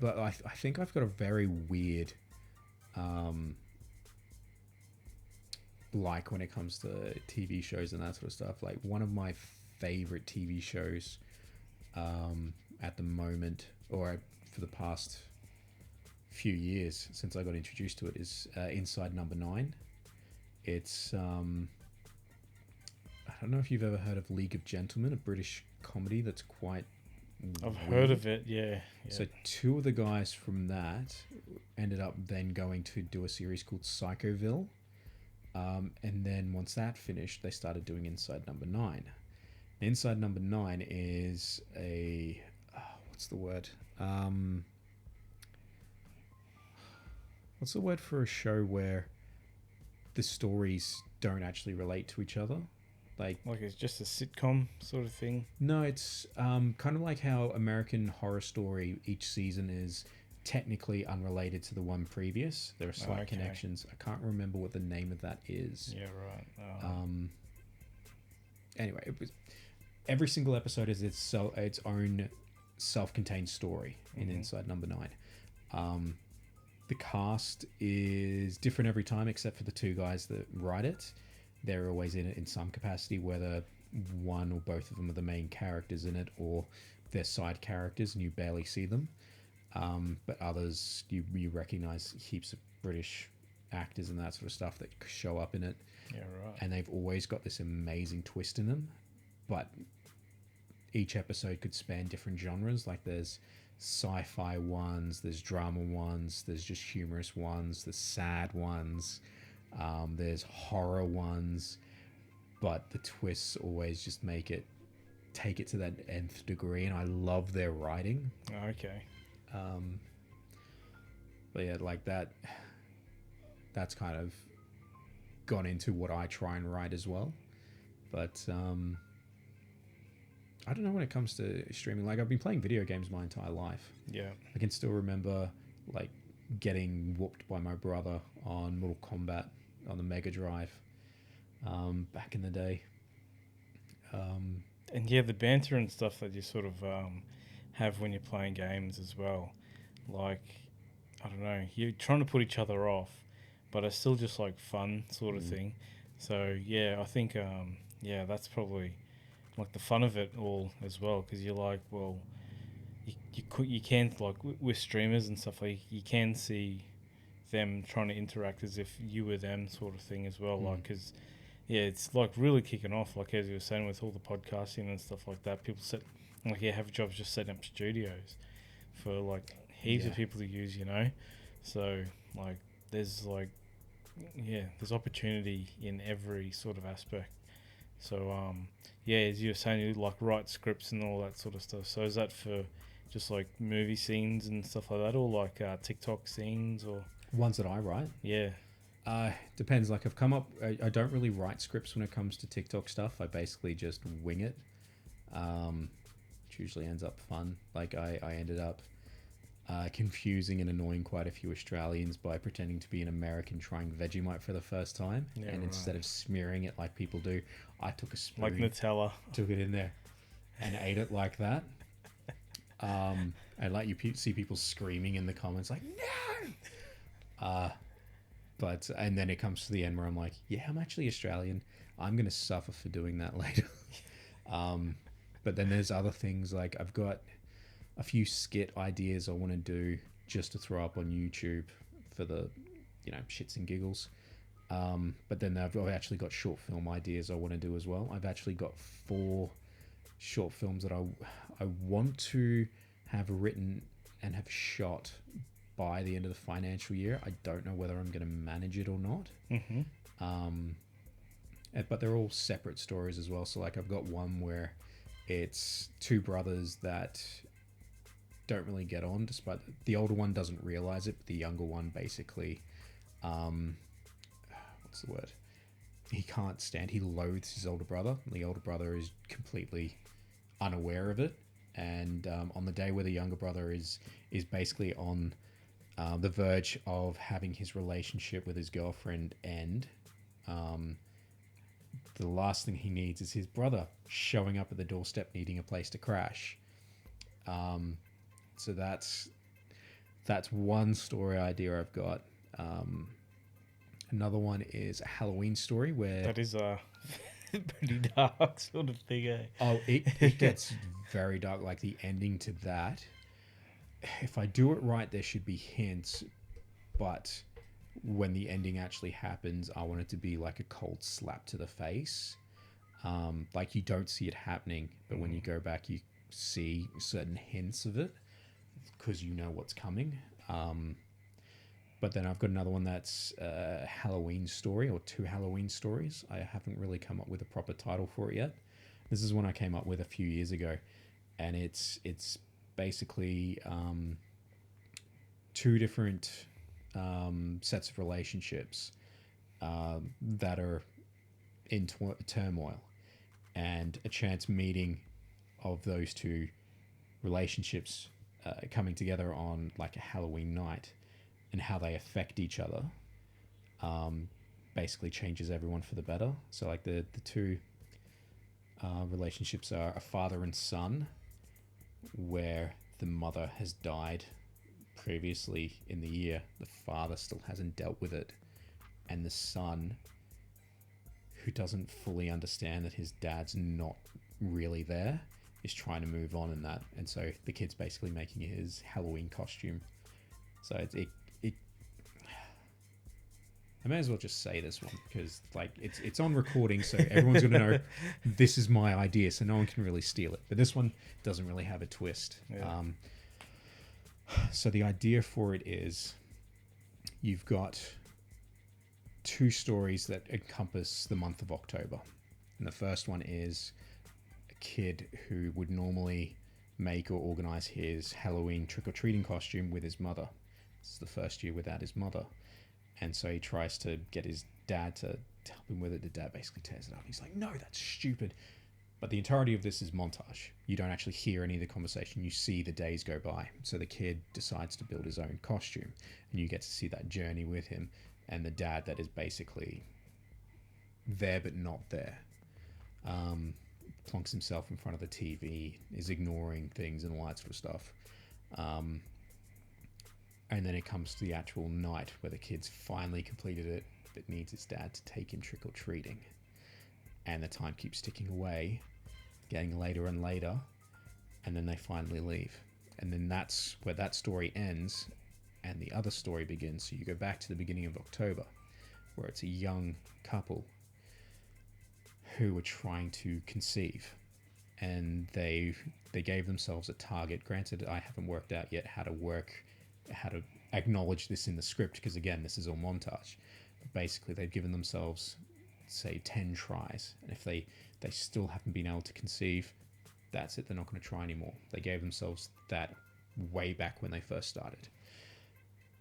but I think I've got a very weird like when it comes to TV shows and that sort of stuff. Like one of my favorite TV shows at the moment, or for the past few years since I got introduced to it, is Inside Number 9. It's I don't know if you've ever heard of League of Gentlemen, a British comedy that's quite I've weird. heard of it, yeah. So two of the guys from that ended up then going to do a series called Psychoville. And then once that finished, they started doing Inside Number 9. Inside Number 9 is a... what's the word? What's the word for a show where the stories don't actually relate to each other? Like it's just a sitcom sort of thing? No, it's kind of like how American Horror Story, each season is technically unrelated to the one previous. There are slight connections. I can't remember what the name of that is. Yeah, right. Anyway, every single episode is its own self-contained story in Inside Number 9. The cast is different every time, except for the two guys that write it. They're always in it in some capacity, whether one or both of them are the main characters in it, or they're side characters and you barely see them. But others, you recognise heaps of British actors and that sort of stuff that show up in it. Yeah, right. And they've always got this amazing twist in them. But each episode could span different genres. Like there's sci-fi ones, there's drama ones, there's just humorous ones, there's sad ones. There's horror ones, but the twists always just take it to that nth degree, and I love their writing. Okay. But yeah, like that's kind of gone into what I try and write as well. But I don't know when it comes to streaming. Like I've been playing video games my entire life. Yeah. I can still remember like getting whooped by my brother on Mortal Kombat on the Mega Drive back in the day. And yeah, the banter and stuff that you sort of have when you're playing games as well. Like, I don't know, you're trying to put each other off, but it's still just like fun sort of thing. So yeah, I think that's probably like the fun of it all as well, because you're like, well, you can, like with streamers and stuff, like you can see them trying to interact as if you were them sort of thing as well. Like, because yeah, it's like really kicking off, like as you were saying, with all the podcasting and stuff like that. People have jobs just setting up studios for like heaps of people to use, so like there's there's opportunity in every sort of aspect. So as you were saying, you like write scripts and all that sort of stuff. So is that for just like movie scenes and stuff like that, or like TikTok scenes, or ones that I write? Yeah. Depends. Like I've come up, I don't really write scripts when it comes to TikTok stuff. I basically just wing it, which usually ends up fun. Like I ended up confusing and annoying quite a few Australians by pretending to be an American trying Vegemite for the first time. Yeah, and instead of smearing it like people do, I took a spoon, like Nutella. took it in there, and ate it like that. And like see people screaming in the comments like, no! But and then it comes to the end where I'm like, yeah, I'm actually Australian. I'm going to suffer for doing that later. But then there's other things, like I've got a few skit ideas I want to do just to throw up on YouTube for the, shits and giggles. But then I've actually got short film ideas I want to do as well. I've actually got 4 short films that I want to have written and have shot by the end of the financial year. I don't know whether I'm going to manage it or not. Mm-hmm. But they're all separate stories as well. So like I've got one where it's 2 brothers that don't really get on, despite the older one doesn't realize it, but the younger one basically, what's the word? He loathes his older brother. The older brother is completely unaware of it. And on the day where the younger brother is basically on the verge of having his relationship with his girlfriend end, the last thing he needs is his brother showing up at the doorstep needing a place to crash. So that's one story idea I've got. Another one is a Halloween story where... That is a pretty dark sort of thing, eh? Oh, it gets very dark. Like the ending to that, if I do it right, there should be hints, but when the ending actually happens, I want it to be like a cold slap to the face. Like you don't see it happening, but when you go back, you see certain hints of it because you know what's coming. But then I've got another one that's a Halloween story, or 2 Halloween stories. I haven't really come up with a proper title for it yet. This is one I came up with a few years ago, and it's basically 2 different sets of relationships that are in turmoil, and a chance meeting of those 2 relationships coming together on like a Halloween night, and how they affect each other basically changes everyone for the better. So like the 2 relationships are a father and son, where the mother has died previously in the year. The father still hasn't dealt with it, and the son, who doesn't fully understand that his dad's not really there, is trying to move on in that. And so the kid's basically making his Halloween costume. So it I may as well just say this one because like it's on recording, so everyone's going to know this is my idea, so no one can really steal it. But this one doesn't really have a twist. Yeah. So the idea for it is you've got 2 stories that encompass the month of October. And the first one is a kid who would normally make or organize his Halloween trick-or-treating costume with his mother. This is the first year without his mother. And so he tries to get his dad to help him with it. The dad basically tears it up. He's like, no, that's stupid. But the entirety of this is montage. You don't actually hear any of the conversation. You see the days go by. So the kid decides to build his own costume, and you get to see that journey with him, and the dad that is basically there but not there. Plonks himself in front of the TV, is ignoring things and all that sort of stuff. And then it comes to the actual night where the kid's finally completed it, but needs his dad to take him trick-or-treating. And the time keeps ticking away, getting later and later, and then they finally leave. And then that's where that story ends, and the other story begins. So you go back to the beginning of October, where it's a young couple who were trying to conceive. And they gave themselves a target. Granted, I haven't worked out yet how to acknowledge this in the script, because again, this is all montage. But basically, they've given themselves, say, 10 tries, and if they still haven't been able to conceive, that's it. They're not going to try anymore. They gave themselves that way back when they first started.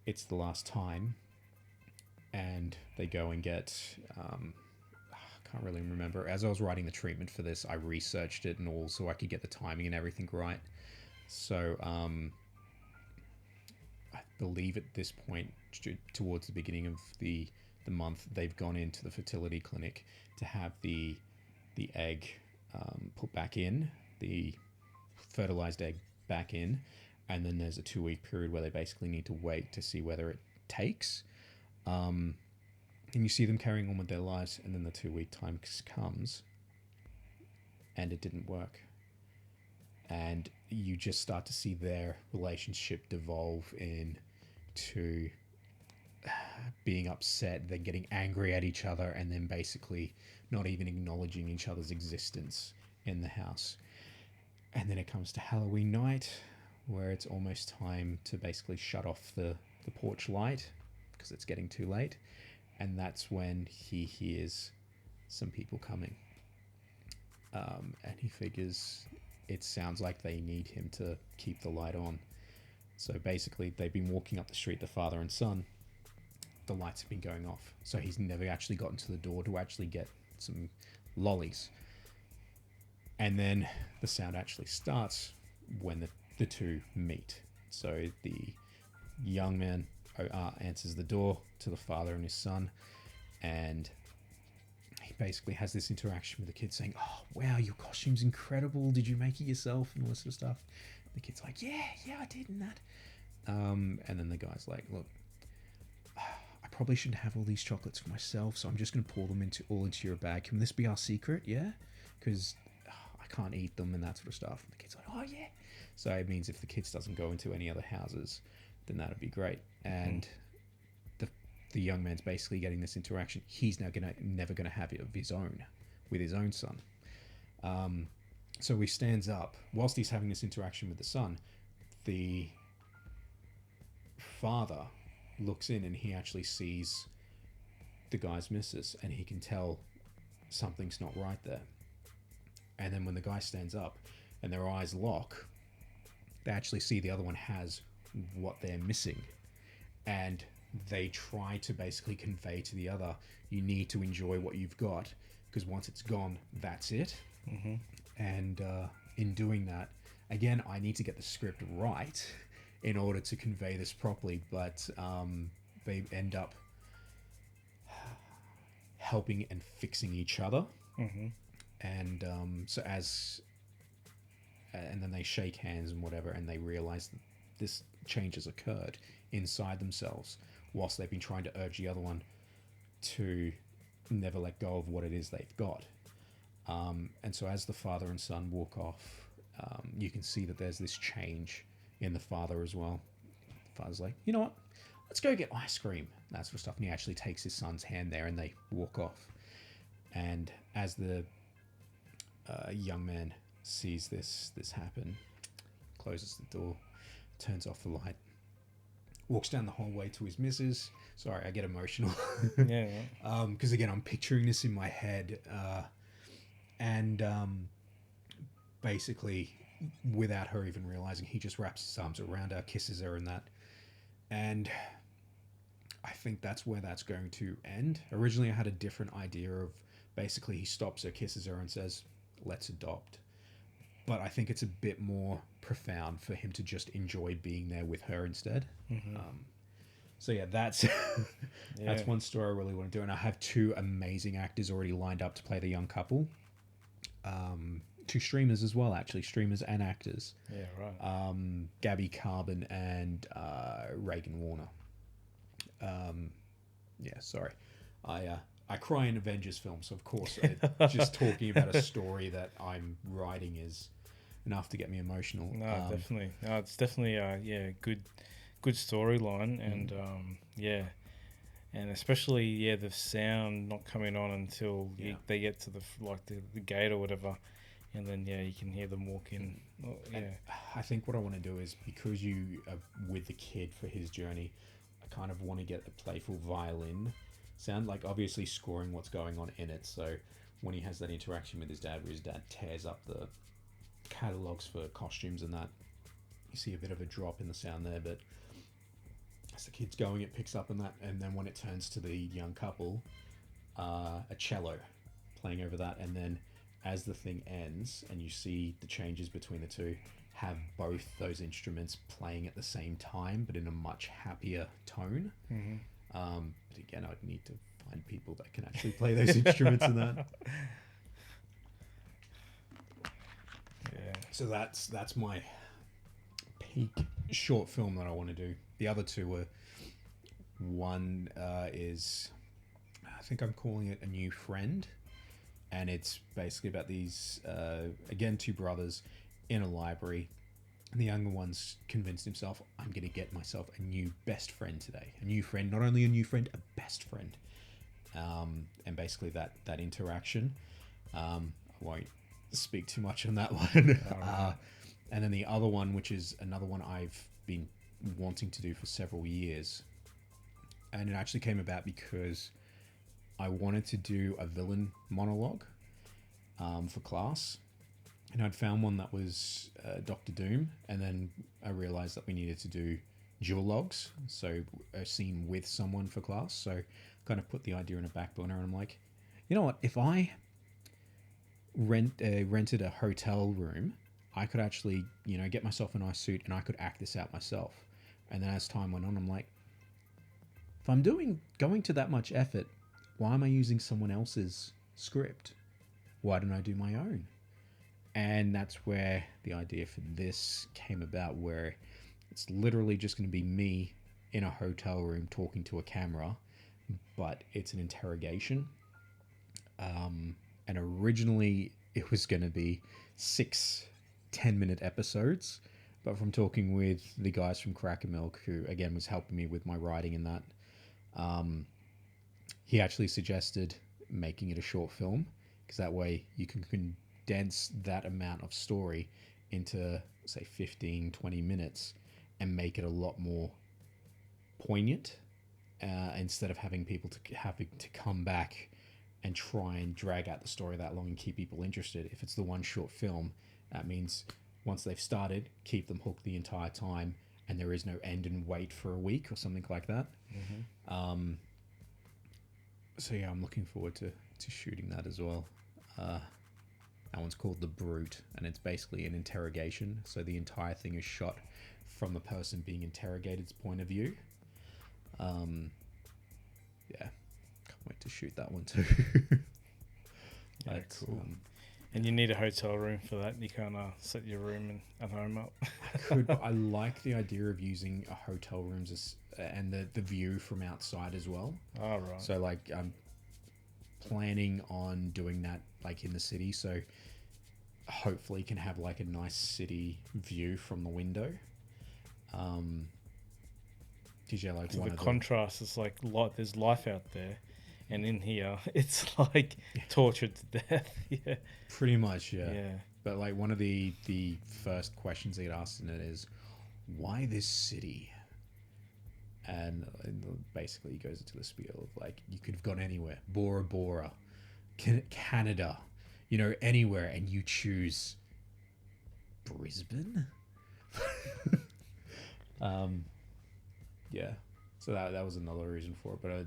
It's the last time, and they go and get I can't really remember. As I was writing the treatment for this, I researched it and all, so I could get the timing and everything right. So believe at this point, towards the beginning of the month, they've gone into the fertility clinic to have the egg put back in, the fertilized egg back in, and then there's a 2-week period where they basically need to wait to see whether it takes. And you see them carrying on with their lives, and then the 2-week time comes, and it didn't work. And you just start to see their relationship devolve into being upset, then getting angry at each other, and then basically not even acknowledging each other's existence in the house. And then it comes to Halloween night, where it's almost time to basically shut off the porch light because it's getting too late. And that's when he hears some people coming. And he figures it sounds like they need him to keep the light on. So basically, they've been walking up the street, the father and son. The lights have been going off. So he's never actually gotten to the door to actually get some lollies. And then the sound actually starts when the two meet. So the young man answers the door to the father and his son, and he basically has this interaction with the kid saying, "Oh, wow, your costume's incredible. Did you make it yourself?" and all this sort of stuff. The kid's like, yeah, I did, and that. And then the guy's like, "Look, I probably shouldn't have all these chocolates for myself, so I'm just going to pour them all into your bag. Can this be our secret? Yeah? Because I can't eat them," and that sort of stuff. And the kid's like, "Oh, yeah." So it means if the kids doesn't go into any other houses, then that'd be great. And the young man's basically getting this interaction. He's now never gonna have it of his own with his own son. So he stands up whilst he's having this interaction with the son. The father looks in and he actually sees the guy's missus, and he can tell something's not right there. And then when the guy stands up and their eyes lock, they actually see the other one has what they're missing. And they try to basically convey to the other, you need to enjoy what you've got, because once it's gone, that's it. Mm-hmm. And in doing that, again, I need to get the script right in order to convey this properly, but they end up helping and fixing each other. Mm-hmm. And and then they shake hands and whatever, and they realize that this change has occurred inside themselves whilst they've been trying to urge the other one to never let go of what it is they've got. And so as the father and son walk off, you can see that there's this change in the father as well. The father's like, "You know what? Let's go get ice cream," that sort of stuff. And he actually takes his son's hand there and they walk off. And as the young man sees this happen, closes the door, turns off the light, walks down the hallway to his missus. Sorry, I get emotional. Yeah. Because again, I'm picturing this in my head. And basically, without her even realizing, he just wraps his arms around her, kisses her and that. And I think that's where that's going to end. Originally, I had a different idea of basically he stops her, kisses her and says, "Let's adopt." But I think it's a bit more profound for him to just enjoy being there with her instead. Mm-hmm. So yeah, that's that's one story I really want to do. And I have two amazing actors already lined up to play the young couple. Two streamers as well, actually. Streamers and actors. Yeah, right. Gabby Carbon and Reagan Warner. Yeah, sorry. I cry in Avengers films, so of course, just talking about a story that I'm writing is enough to get me emotional. No, definitely. No, it's definitely good storyline, and and especially the sound not coming on until they get to the gate or whatever, and then you can hear them walk in. I think what I want to do is, because you are with the kid for his journey, I kind of want to get a playful violin sound, like obviously scoring what's going on in it. So when he has that interaction with his dad, where his dad tears up the catalogs for costumes and that, you see a bit of a drop in the sound there, but as the kid's going, it picks up on that. And then when it turns to the young couple, a cello playing over that. And then as the thing ends and you see the changes between the two, have both those instruments playing at the same time, but in a much happier tone. Mm-hmm. But again, I'd need to find people that can actually play those instruments in that. Yeah. So that's my peak short film that I want to do. The other two were, one is, I think I'm calling it A New Friend, and it's basically about these again, two brothers in a library, and the younger one's convinced himself, I'm going to get myself a new best friend today. A new friend, not only a new friend, a best friend. And basically that interaction. I won't speak too much on that one. And then the other one, which is another one I've been wanting to do for several years, and it actually came about because I wanted to do a villain monologue for class, and I'd found one that was Dr. Doom, and then I realized that we needed to do dual logs, so a scene with someone for class. So kind of put the idea in a back burner, and I'm like, you know what, if I rented a hotel room, I could actually, get myself a nice suit and I could act this out myself. And then as time went on, I'm like, if I'm going to that much effort, why am I using someone else's script? Why don't I do my own? And that's where the idea for this came about, where it's literally just going to be me in a hotel room talking to a camera, but it's an interrogation. And originally it was going to be 6 10-minute episodes, but from talking with the guys from Cracker Milk, who again was helping me with my writing in that, he actually suggested making it a short film, because that way you can condense that amount of story into, say, 15-20 minutes and make it a lot more poignant, instead of having people having to come back and try and drag out the story that long and keep people interested. If it's the one short film, that means once they've started, keep them hooked the entire time, and there is no end and wait for a week or something like that. Mm-hmm. So yeah, I'm looking forward to shooting that as well. That one's called The Brute, and it's basically an interrogation. So the entire thing is shot from the person being interrogated's point of view. Yeah, can't wait to shoot that one too. Yeah, cool. And you need a hotel room for that. You can't set your room at home up. I could, but I like the idea of using a hotel rooms and the view from outside as well. Oh, right. So like I'm planning on doing that like in the city, so hopefully can have like a nice city view from the window. Did you like so one the of contrast is like there's life out there, and in here it's like tortured to death. Yeah, pretty much. Yeah. But like one of the first questions they get asked in it is, why this city? And basically he goes into the spiel of like, you could have gone anywhere, Bora Bora, Canada, anywhere, and you choose Brisbane. Yeah, so that was another reason for it, but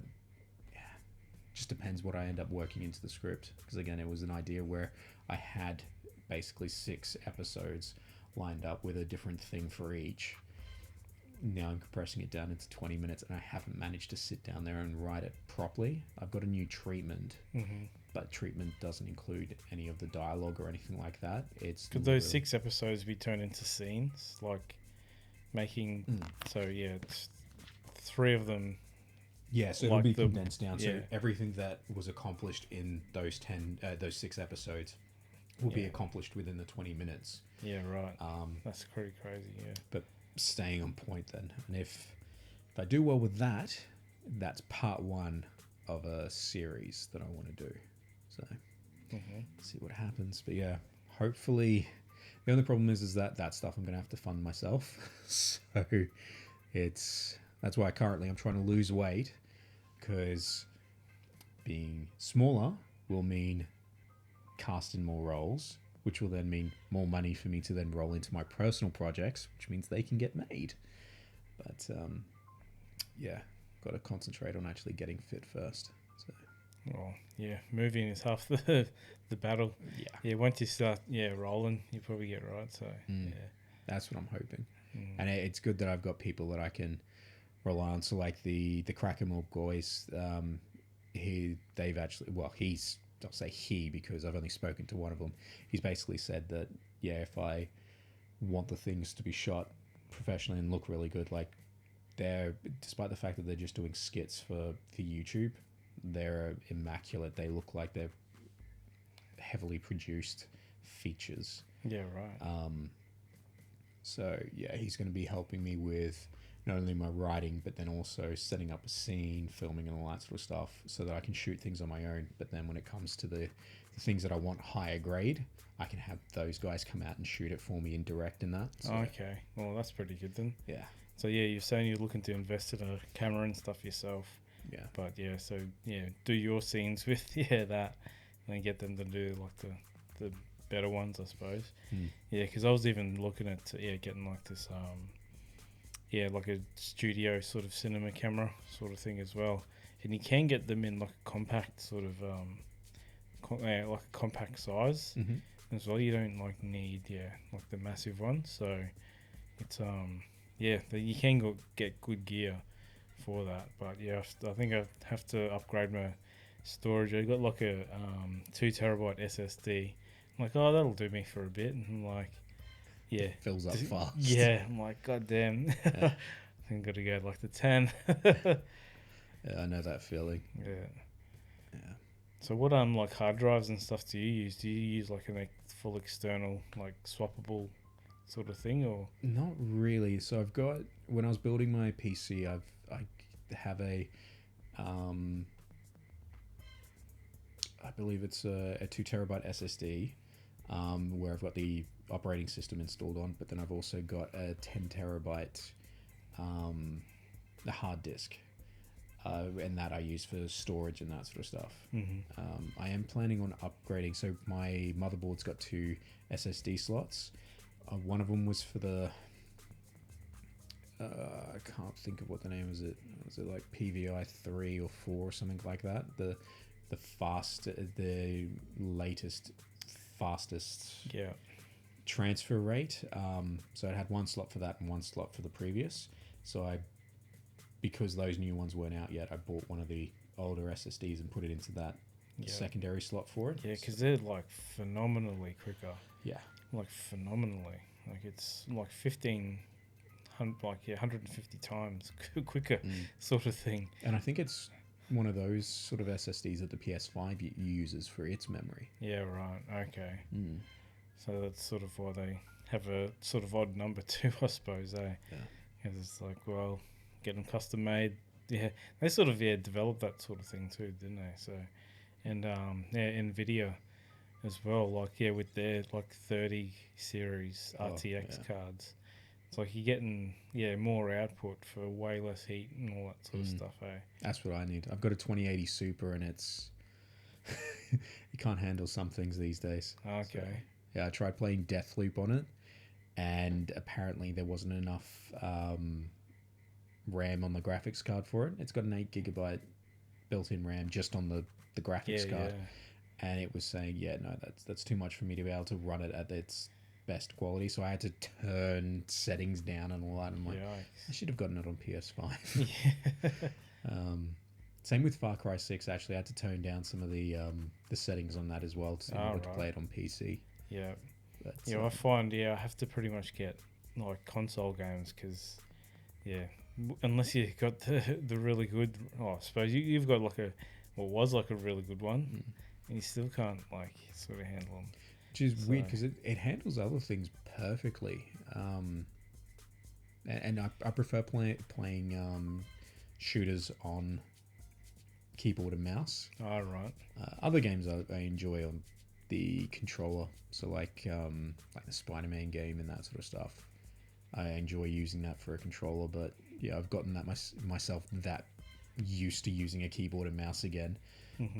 just depends what I end up working into the script, because again, it was an idea where I had basically 6 episodes lined up with a different thing for each. Now I'm compressing it down into 20 minutes, and I haven't managed to sit down there and write it properly. I've got a new treatment, but treatment doesn't include any of the dialogue or anything like that. Could those 6 episodes be turned into scenes, like making? So yeah, it's 3 of them. Yeah, so it'll be condensed down. So everything that was accomplished in those 6 episodes will be accomplished within the 20 minutes. Yeah, right. That's pretty crazy. Yeah, but staying on point then, and if I do well with that, that's part 1 of a series that I want to do. So see what happens. But yeah, hopefully. The only problem is that stuff I'm gonna have to fund myself. So that's why currently I'm trying to lose weight, because being smaller will mean cast in more roles, which will then mean more money for me to then roll into my personal projects, which means they can get made. But yeah, got to concentrate on actually getting fit first. So. Well, yeah, moving is half the battle. Yeah, once you start rolling, you probably get right. So yeah, That's what I'm hoping. Mm. And it's good that I've got people that I can rely on. So like the Cracker Milk boys, they've actually, well, I'll say he because I've only spoken to one of them. He's basically said that, yeah, if I want the things to be shot professionally and look really good, like despite the fact that they're just doing skits for YouTube, they're immaculate. They look like they're heavily produced features. Yeah, right. So yeah, he's going to be helping me with not only my writing, but then also setting up a scene, filming, and all that sort of stuff, so that I can shoot things on my own. But then when it comes to the things that I want higher grade, I can have those guys come out and shoot it for me and direct in that. So, Okay, well that's pretty good then. yeah, So yeah, you're saying you're looking to invest in a camera and stuff yourself. yeah, But yeah, so yeah, do your scenes with that, and then get them to do like the better ones, I suppose. Yeah, because I was even looking at getting like this like a studio sort of cinema camera sort of thing as well, and you can get them in like a compact sort of like a compact size as well. You don't like need like the massive one, so it's you can get good gear for that. But yeah, I think I have to upgrade my storage. I got like a 2 terabyte SSD. I'm like, oh, that'll do me for a bit. And I'm like, yeah, fills up fast. Yeah, I'm like, god damn. Yeah. I think I got to go like the 10. Yeah, I know that feeling. Yeah. Yeah. So what like hard drives and stuff do you use? Do you use like a full external like swappable sort of thing, or? Not really. So I've got, when I was building my PC, I have a I believe it's a 2 terabyte SSD, where I've got the operating system installed on, but then I've also got a 10 terabyte a hard disk, and that I use for storage and that sort of stuff. I am planning on upgrading. So my motherboard's got 2 SSD slots. One of them was for the I can't think of what the name is. Was it like PVI 3 or 4 or something like that? The latest fastest transfer rate. So it had one slot for that and one slot for the previous. So because those new ones weren't out yet, I bought one of the older SSDs and put it into that secondary slot for it. Yeah, because they're like phenomenally quicker. Yeah, like phenomenally. Like it's like 150 times quicker sort of thing. And I think it's one of those sort of SSDs that the PS5 uses for its memory. Yeah, right. Okay. So that's sort of why they have a sort of odd number too, I suppose, eh? Yeah. Because it's like, well, get them custom made. Yeah, they sort of developed that sort of thing too, didn't they? So, and Nvidia as well. Like with their like 30 series RTX cards. It's like you're getting more output for way less heat and all that sort of stuff, eh? That's what I need. I've got a 2080 Super and it's you can't handle some things these days. Okay. So, yeah, I tried playing Deathloop on it, and apparently there wasn't enough RAM on the graphics card for it. It's got an 8 gigabyte built-in RAM just on the graphics card, and it was saying, no, that's too much for me to be able to run it at its best quality. So I had to turn settings down and all that. I'm like, I should have gotten it on PS5. Same with Far Cry 6. Actually, I had to tone down some of the settings on that as well to to play it on PC. Yeah, but, I find I have to pretty much get like console games because unless you got the really good. I suppose you've got like was like a really good one, and you still can't like sort of handle them. Which is weird because it handles other things perfectly. And I prefer playing shooters on keyboard and mouse. Oh, right. Other games I enjoy on the controller. So like the Spider-Man game and that sort of stuff. I enjoy using that for a controller, but I've gotten that myself that used to using a keyboard and mouse again.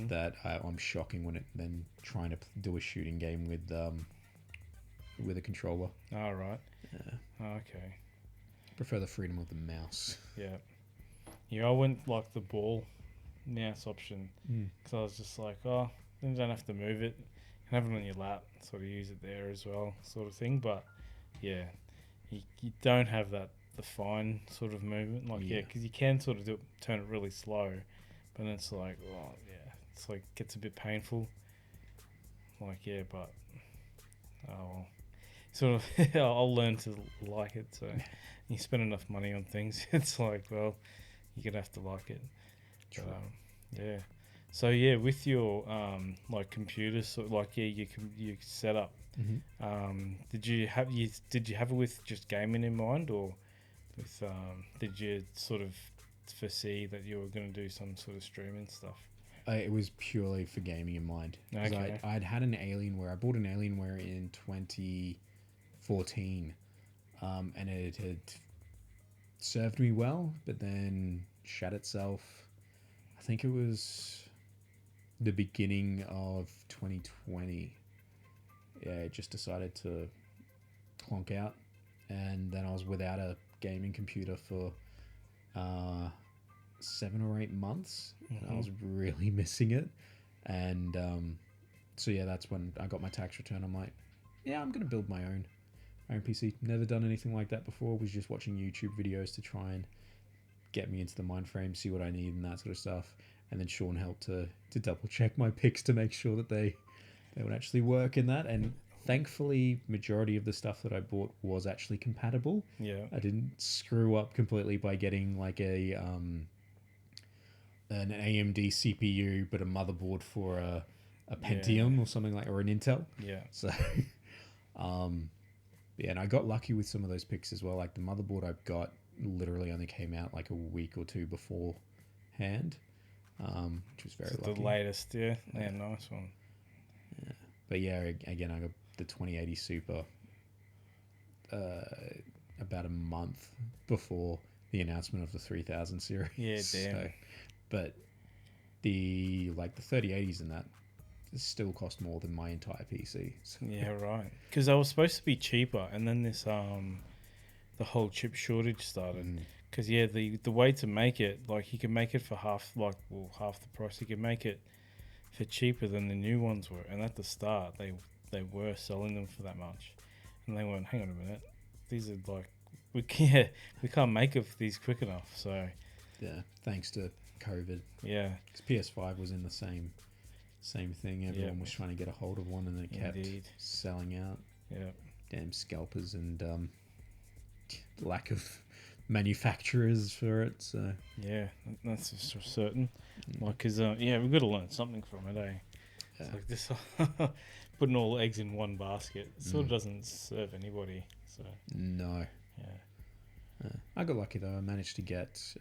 That I'm shocking when then trying to do a shooting game with a controller. Oh, right. Yeah. Okay. Prefer the freedom of the mouse. Yeah, I went like the ball mouse option because I was just like, you don't have to move it. You can have it on your lap, sort of use it there as well, sort of thing. But you don't have the fine sort of movement. Like, yeah, Yeah. because you can sort of turn it really slow, but then it's like, oh, yeah, it's like, gets a bit painful. Like, yeah, but, oh, well. Sort of, I'll learn to like it. So you spend enough money on things, it's like, well, you're gonna have to like it. True. But, yeah. So yeah, with your like computers, so like yeah, you set up. Did you have it with just gaming in mind, or with did you sort of foresee that you were going to do some sort of streaming stuff? It was purely for gaming in mind. 'Cause Okay. I'd had an Alienware. I bought an Alienware in 2014, and it had served me well, but then shat itself. I think it was the beginning of 2020. Yeah, it just decided to clonk out, and then I was without a gaming computer for 7 or 8 months, and I was really missing it. And so yeah, that's when I got my tax return. I'm like, yeah, I'm gonna build my own PC. Never done anything like that before. Was just watching YouTube videos to try and get me into the mind frame, see what I need and that sort of stuff. And then Sean helped to double check my picks to make sure that they would actually work in that. And thankfully, majority of the stuff that I bought was actually compatible. Yeah. I didn't screw up completely by getting like an AMD CPU, but a motherboard for a Pentium or something like, or an Intel. Yeah. So, yeah, and I got lucky with some of those picks as well. Like the motherboard I've got literally only came out like a week or two beforehand, which was very lucky. The latest, yeah. Nice one. Yeah. But yeah, again, I got the 2080 Super about a month before the announcement of the 3000 series. Yeah, damn. So, but the 3080s and that still cost more than my entire PC. So. Yeah, right. Because they were supposed to be cheaper, and then this the whole chip shortage started. Because the way to make it, like you can make it for half the price. You can make it for cheaper than the new ones were, and at the start they were selling them for that much, and they went, hang on a minute, these are like we can't make these quick enough. So yeah, thanks to COVID. Yeah, because PS5 was in the same thing. Everyone was trying to get a hold of one, and it kept selling out. Yeah, damn scalpers and lack of manufacturers for it. So yeah, that's for certain. Like, cause we've got to learn something from it, eh? Yeah. It's like this, putting all eggs in one basket sort of doesn't serve anybody. So no. Yeah. I got lucky though. I managed to get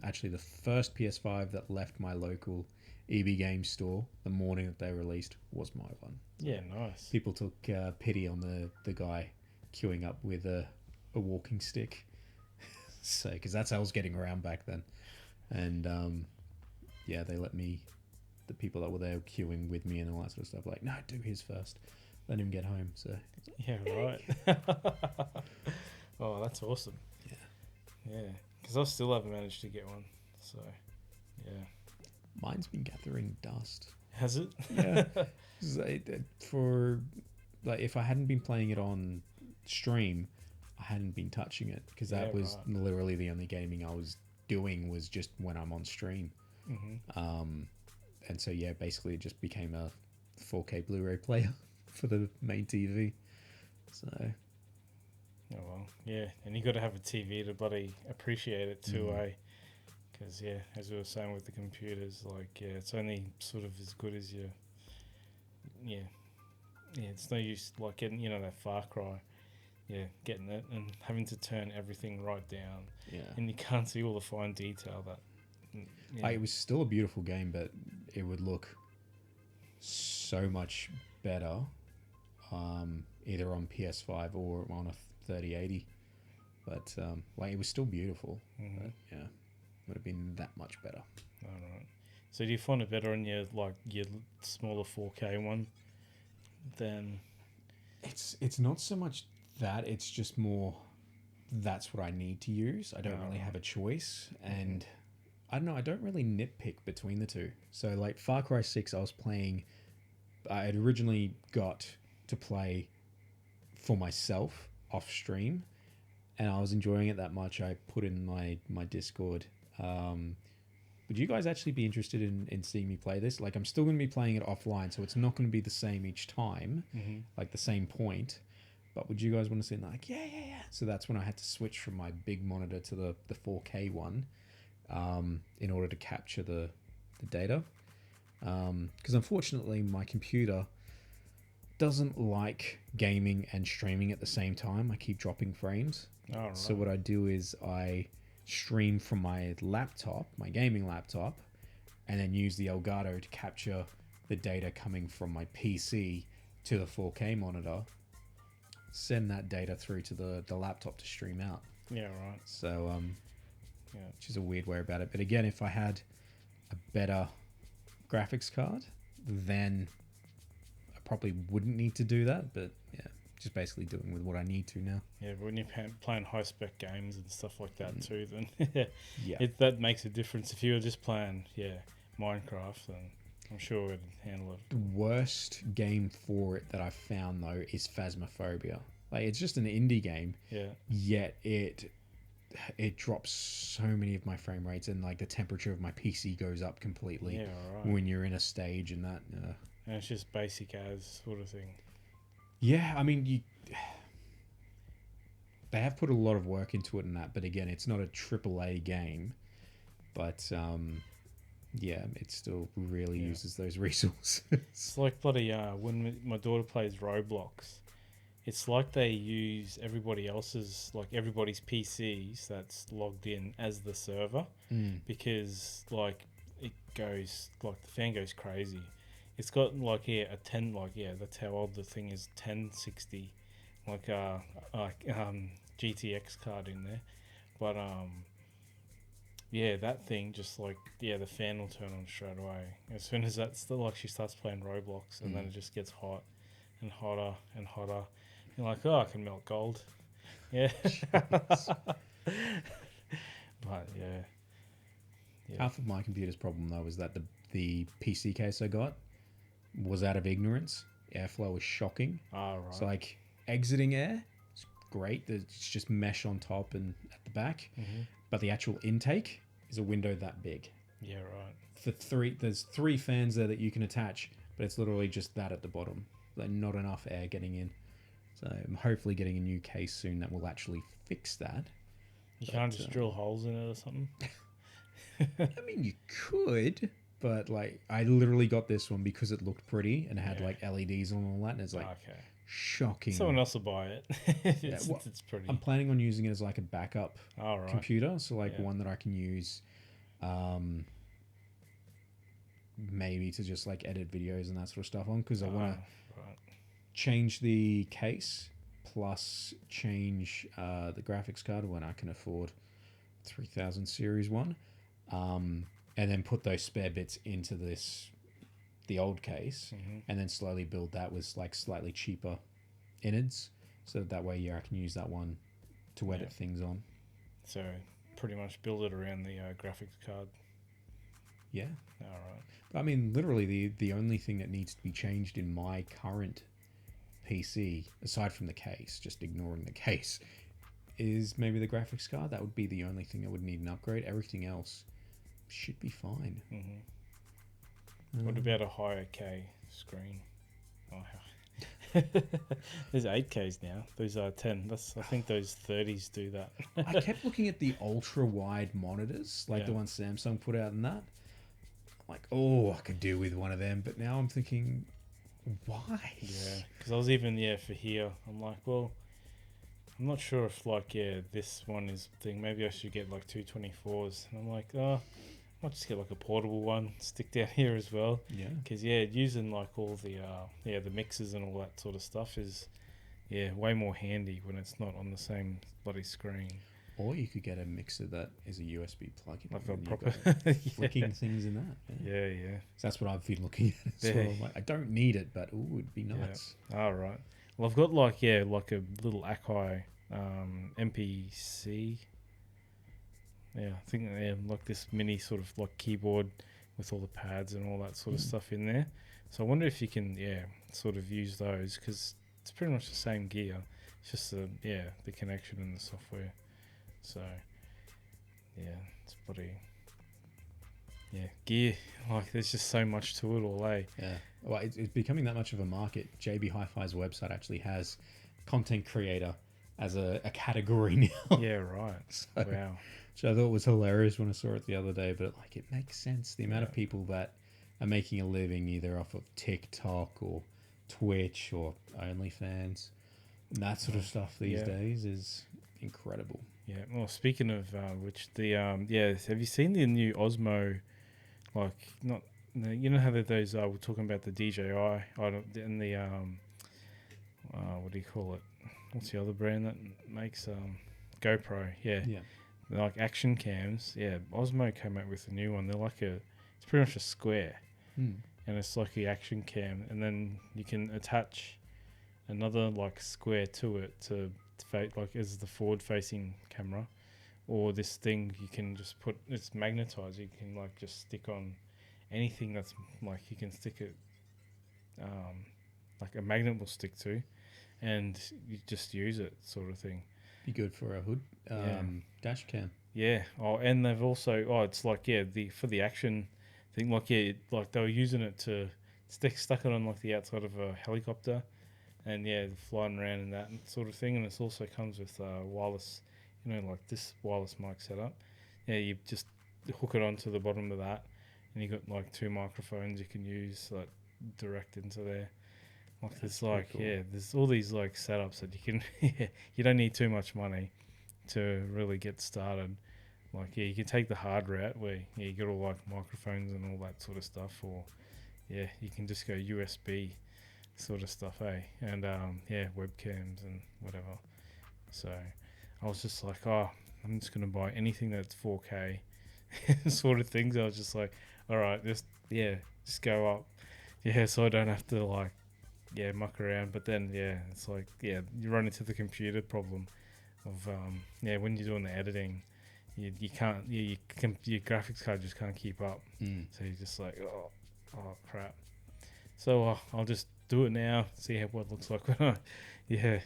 actually the first PS5 that left my local EB Games store the morning that they released was my one. Yeah, nice. People took pity on the guy queuing up with a walking stick. So, because that's how I was getting around back then. And yeah, they let me, the people that were there queuing with me and all that sort of stuff, like, no, do his first. Let him get home. So yeah, right. Oh, that's awesome. Yeah, because I still haven't managed to get one. So, yeah. Mine's been gathering dust. Has it? Yeah. For, like, if I hadn't been playing it on stream, I hadn't been touching it, because that was literally the only gaming I was doing was just when I'm on stream. And so, yeah, basically it just became a 4K Blu-ray player for the main TV. So... Oh, well, yeah, and you got to have a TV to bloody appreciate it too, eh? Because, yeah, as we were saying with the computers, like, yeah, it's only sort of as good as your, it's no use, like, getting, that Far Cry, getting it and having to turn everything right down. Yeah. And you can't see all the fine detail that, it was still a beautiful game, but it would look so much better, either on PS5 or on a 3080, but it was still beautiful. But, yeah, would have been that much better. All right. So do you find it better on your smaller 4K one than? It's not so much that, it's just more that's what I need to use. I don't really have a choice, and I don't know. I don't really nitpick between the two. So like Far Cry 6, I had originally got to play for myself off stream, and I was enjoying it that much, I put in my Discord. Would you guys actually be interested in seeing me play this? Like, I'm still going to be playing it offline, so it's not going to be the same each time, like the same point. But would you guys want to see? Like, yeah. So that's when I had to switch from my big monitor to the 4K one, in order to capture the data. Because unfortunately, my computer doesn't like gaming and streaming at the same time. I keep dropping frames. Oh, right. So what I do is I stream from my laptop, my gaming laptop, and then use the Elgato to capture the data coming from my PC to the 4K monitor, send that data through to the laptop to stream out. Yeah, right. So, which is a weird way about it. But again, if I had a better graphics card, then I probably wouldn't need to do that. But yeah, just basically doing with what I need to now. Yeah, but when you're playing high spec games and stuff like that too, then Yeah. that makes a difference. If you were just playing Minecraft, then I'm sure it'd handle it. The worst game for it that I've found though is Phasmophobia. Like, it's just an indie game, yet it drops so many of my frame rates, and like the temperature of my PC goes up completely when you're in a stage and that. And it's just basic as sort of thing. Yeah, I mean, they have put a lot of work into it and that, but again, it's not a AAA game. But yeah, it still really uses those resources. It's like bloody when my daughter plays Roblox, it's like they use everybody's PCs that's logged in as the server, because like it goes, like the fan goes crazy. It's got like a 10, that's how old the thing is, 1060, like GTX card in there, but that thing just like the fan will turn on straight away as soon as she starts playing Roblox, and then it just gets hot and hotter and hotter. You're like, oh, I can melt gold. Yeah. But Half of my computer's problem though is that the PC case I got was out of ignorance. Airflow was shocking. Oh, right. So like exiting air, it's great. It's just mesh on top and at the back. But the actual intake is a window that big. Yeah, right. There's 3 fans there that you can attach, but it's literally just that at the bottom. Like, not enough air getting in. So I'm hopefully getting a new case soon that will actually fix that. You can't just drill holes in it or something? I mean, you could, but like I literally got this one because it looked pretty and it had like LEDs and all that, and it's like shocking. Someone else will buy it. It's pretty. I'm planning on using it as like a backup computer, so like one that I can use maybe to just like edit videos and that sort of stuff on, because I want to change the case plus change the graphics card when I can afford 3000 series one, and then put those spare bits into the old case, and then slowly build that with like slightly cheaper innards, so that way I can use that one to edit things on. So pretty much build it around the graphics card. Yeah. All right. But I mean, literally the only thing that needs to be changed in my current PC, aside from the case, just ignoring the case, is maybe the graphics card. That would be the only thing that would need an upgrade. Everything else should be fine. What about a higher K screen? There's 8Ks now. Those are 10. I think those 30s do that. I kept looking at the ultra wide monitors, like the ones Samsung put out, and that. I'm like, oh, I could do with one of them. But now I'm thinking, why? Yeah, because I was even for here. I'm like, well, I'm not sure if this one is thing. Maybe I should get like 224s. And I'm like, oh, I might just get like a portable one, stick down here as well. Yeah. Because using like all the the mixers and all that sort of stuff is way more handy when it's not on the same bloody screen. Or you could get a mixer that is a USB plug-in. Like a proper flicking things in that. Yeah. So that's what I've been looking at as well. Like, I don't need it, but it'd be nice. Yeah. All right. Well, I've got like a little Akai MPC. Yeah, I think like this mini sort of like keyboard with all the pads and all that sort of stuff in there. So I wonder if you can sort of use those, because it's pretty much the same gear. It's just the connection and the software. So yeah, it's bloody gear. Like there's just so much to it all, eh? Yeah. Well, it's becoming that much of a market. JB Hi-Fi's website actually has content creator as a category now. Yeah, right. So, Wow. which I thought was hilarious when I saw it the other day. But like, it makes sense. The amount of people that are making a living either off of TikTok or Twitch or OnlyFans, and that sort of stuff these days is incredible. Yeah. Well, speaking of which, have you seen the new Osmo? Like, not you know how those we're talking about the DJI and the what do you call it? What's the other brand that makes GoPro? Yeah. They're like action cams. Yeah, Osmo came out with a new one. They're like it's pretty much a square, and it's like the action cam, and then you can attach another like square to it to like as the forward facing camera, or this thing you can just put. It's magnetized. You can like just stick on anything that's like you can stick it, like a magnet will stick to, and you just use it sort of thing. Be good for a hood dash cam. Yeah. Oh, and they've also it's like for the action thing, like like they were using it to stuck it on like the outside of a helicopter, and flying around and that sort of thing. And it also comes with wireless, like this wireless mic setup. Yeah, you just hook it onto the bottom of that, and you got like 2 microphones you can use like direct into there. Like there's like cool. There's all these like setups that you can you don't need too much money to really get started. Like you can take the hard route where you get all like microphones and all that sort of stuff, or you can just go USB sort of stuff, and webcams and whatever. So I was just like, I'm just gonna buy anything that's 4K sort of things. I was just like, all right, just go up, so I don't have to like muck around. But then it's like you run into the computer problem of when you're doing the editing, you can't your graphics card just can't keep up. So you're just like oh crap. So I'll just do it now, see what it looks like when I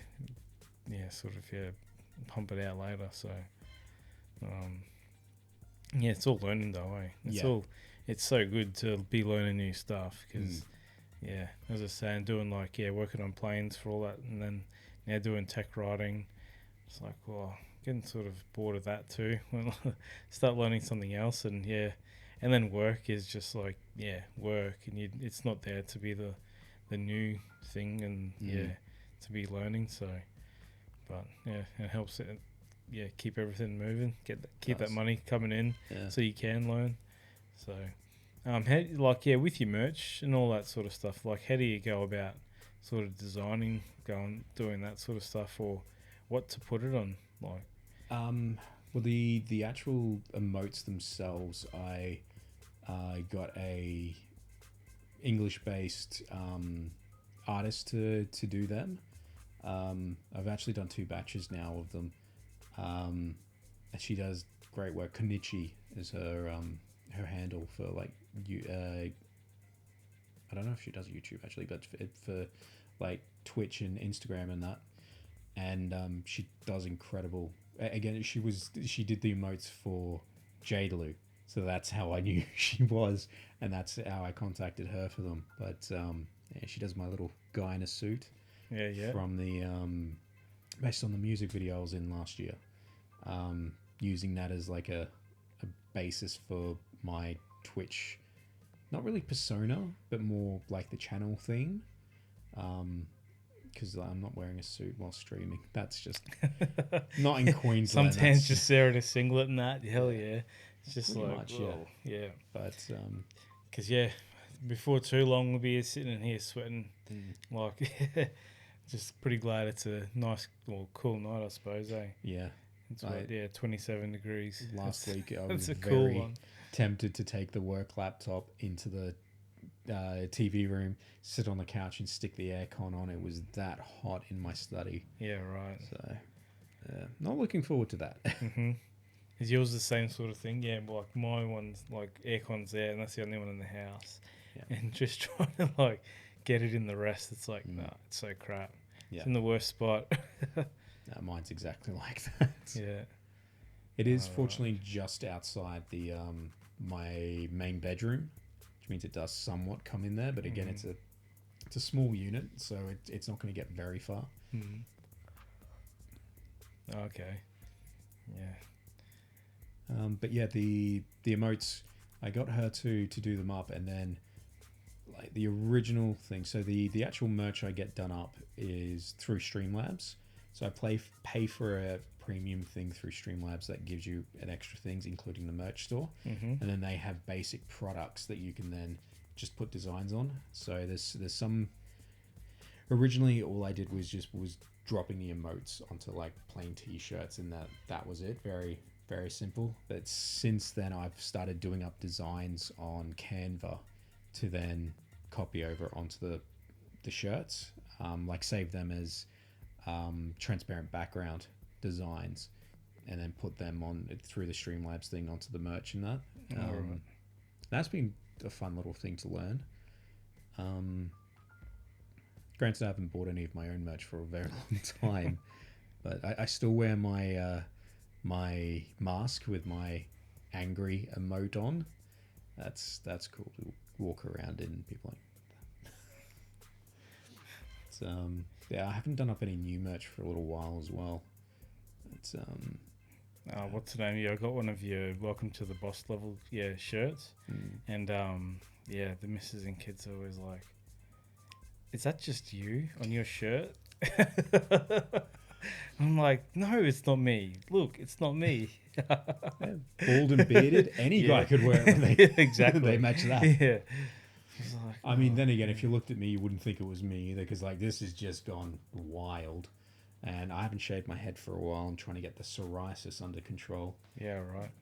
pump it out later. So it's all learning though, it's so good to be learning new stuff because as I say, I'm doing like working on planes for all that, and then now doing tech writing. It's like, getting sort of bored of that too. Start learning something else, and then work is just like work, and it's not there to be the new thing, and to be learning. So, but it helps it. Keep everything moving. Keep that money coming in, so you can learn. So, with your merch and all that sort of stuff. Like, how do you go about sort of designing, doing that sort of stuff, or what to put it on? Like, well, the actual emotes themselves, I got a English-based artist to do them. I've actually done 2 batches now of them, and she does great work. Konichi is her handle for like I don't know if she does YouTube actually, but for like Twitch and Instagram and that, and she does incredible. Again, she did the emotes for Jadaloo, so that's how I knew she was, and that's how I contacted her for them. But she does my little guy in a suit. From the based on the music video I was in last year, using that as like a basis for my Twitch, not really persona, but more like the channel theme. Because I'm not wearing a suit while streaming. That's just not in Queensland. Sometimes just there in a singlet and that. Hell yeah. It's just pretty like, much, yeah. But, because, before too long we'll be sitting in here sweating. Like, just pretty glad it's a nice or cool night, I suppose, Yeah. It's 27 degrees. Last week I was very cool tempted to take the work laptop into the TV room, sit on the couch and stick the aircon on. It was that hot in my study. Yeah, right. So, not looking forward to that. Is yours the same sort of thing? Yeah, like my one's like aircon's there, and that's the only one in the house. And just trying to like get it in the rest, it's like, nah, it's so crap. Yeah. It's in the worst spot. Mine's exactly like that. Yeah. It is Oh, fortunately just outside the my main bedroom, which means it does somewhat come in there. But again, it's a small unit, so it's not going to get very far. Mm. Okay. Yeah. But yeah, the emotes, I got her to do them up, and then like the original thing. So the actual merch I get done up is through Streamlabs. So I pay for a premium thing through Streamlabs that gives you an extra things, including the merch store, and then they have basic products that you can then just put designs on. So there's some. Originally, all I did was dropping the emotes onto like plain t-shirts, and that was it. Very very simple. But since then, I've started doing up designs on Canva to then copy over onto the shirts, like save them as transparent background designs, and then put them on through the Streamlabs thing onto the merch and that. Right. That's been a fun little thing to learn. Granted, I haven't bought any of my own merch for a very long time, but I still wear my my mask with my angry emote on. That's cool to walk around in. People like. It's yeah, I haven't done up any new merch for a little while as well. It's what's the name? Yeah, I got one of your Welcome to the Boss Level shirts, and the missus and kids are always like, "Is that just you on your shirt?" I'm like, "No, it's not me. Look, it's not me." Bald and bearded, any guy could wear it. Exactly. They match that. Yeah. Like, I mean, then again, if you looked at me, you wouldn't think it was me either, because like this has just gone wild, and I haven't shaved my head for a while. I'm trying to get the psoriasis under control. Yeah, right.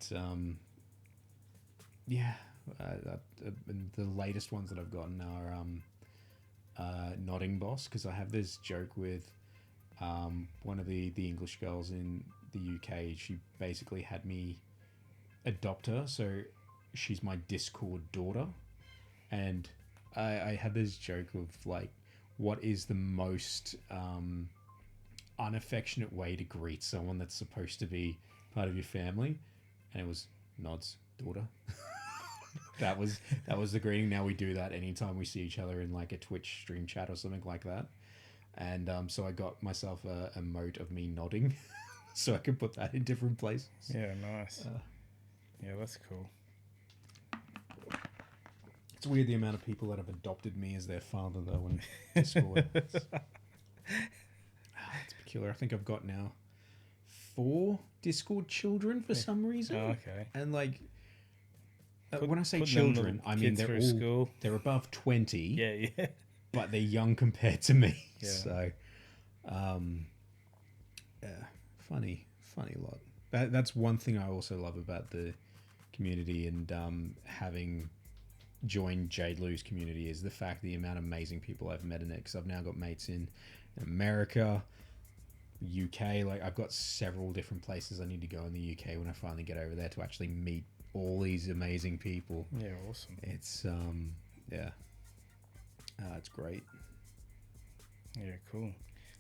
The latest ones that I've gotten are Nodding Boss, because I have this joke with one of the English girls in the UK. She basically had me adopt her, so she's my Discord daughter. And I had this joke of like, what is the most unaffectionate way to greet someone that's supposed to be part of your family? And it was Nod's daughter. that was the greeting. Now we do that anytime we see each other in like a Twitch stream chat or something like that. And so I got myself a emote of me nodding, so I could put that in different places. Yeah, nice. Yeah, that's cool. It's weird the amount of people that have adopted me as their father, though, in Discord. It's peculiar. I think I've got now 4 Discord children for some reason. Oh, okay. And like, when I say children, I mean they're all school. They're above 20. Yeah. But they're young compared to me. Yeah. So, funny lot. That's one thing I also love about the community, and having joined Jade Lou's community, is the fact the amount of amazing people I've met in it. Because I've now got mates in America, UK. Like I've got several different places I need to go in the UK when I finally get over there to actually meet all these amazing people. Yeah, awesome. It's it's great. Yeah, cool.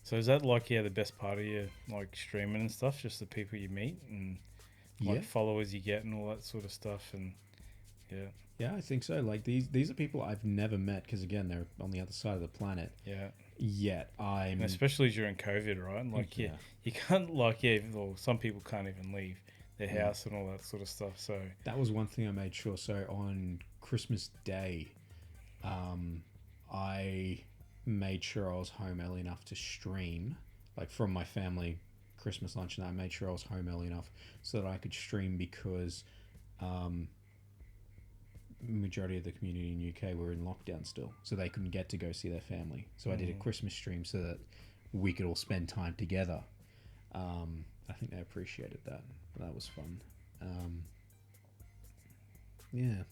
So is that like the best part of your like streaming and stuff? Just the people you meet and like followers you get and all that sort of stuff, and yeah, I think so. Like these are people I've never met, because again they're on the other side of the planet. Yeah. Yet and especially during COVID, right? Like you can't well, some people can't even leave their house and all that sort of stuff. So that was one thing I made sure. So on Christmas Day, I made sure I was home early enough to stream, like from my family Christmas lunch, and I made sure I was home early enough so that I could stream, because majority of the community in UK were in lockdown still, so they couldn't get to go see their family. So I did a Christmas stream so that we could all spend time together. I think they appreciated that. That was fun. Yeah.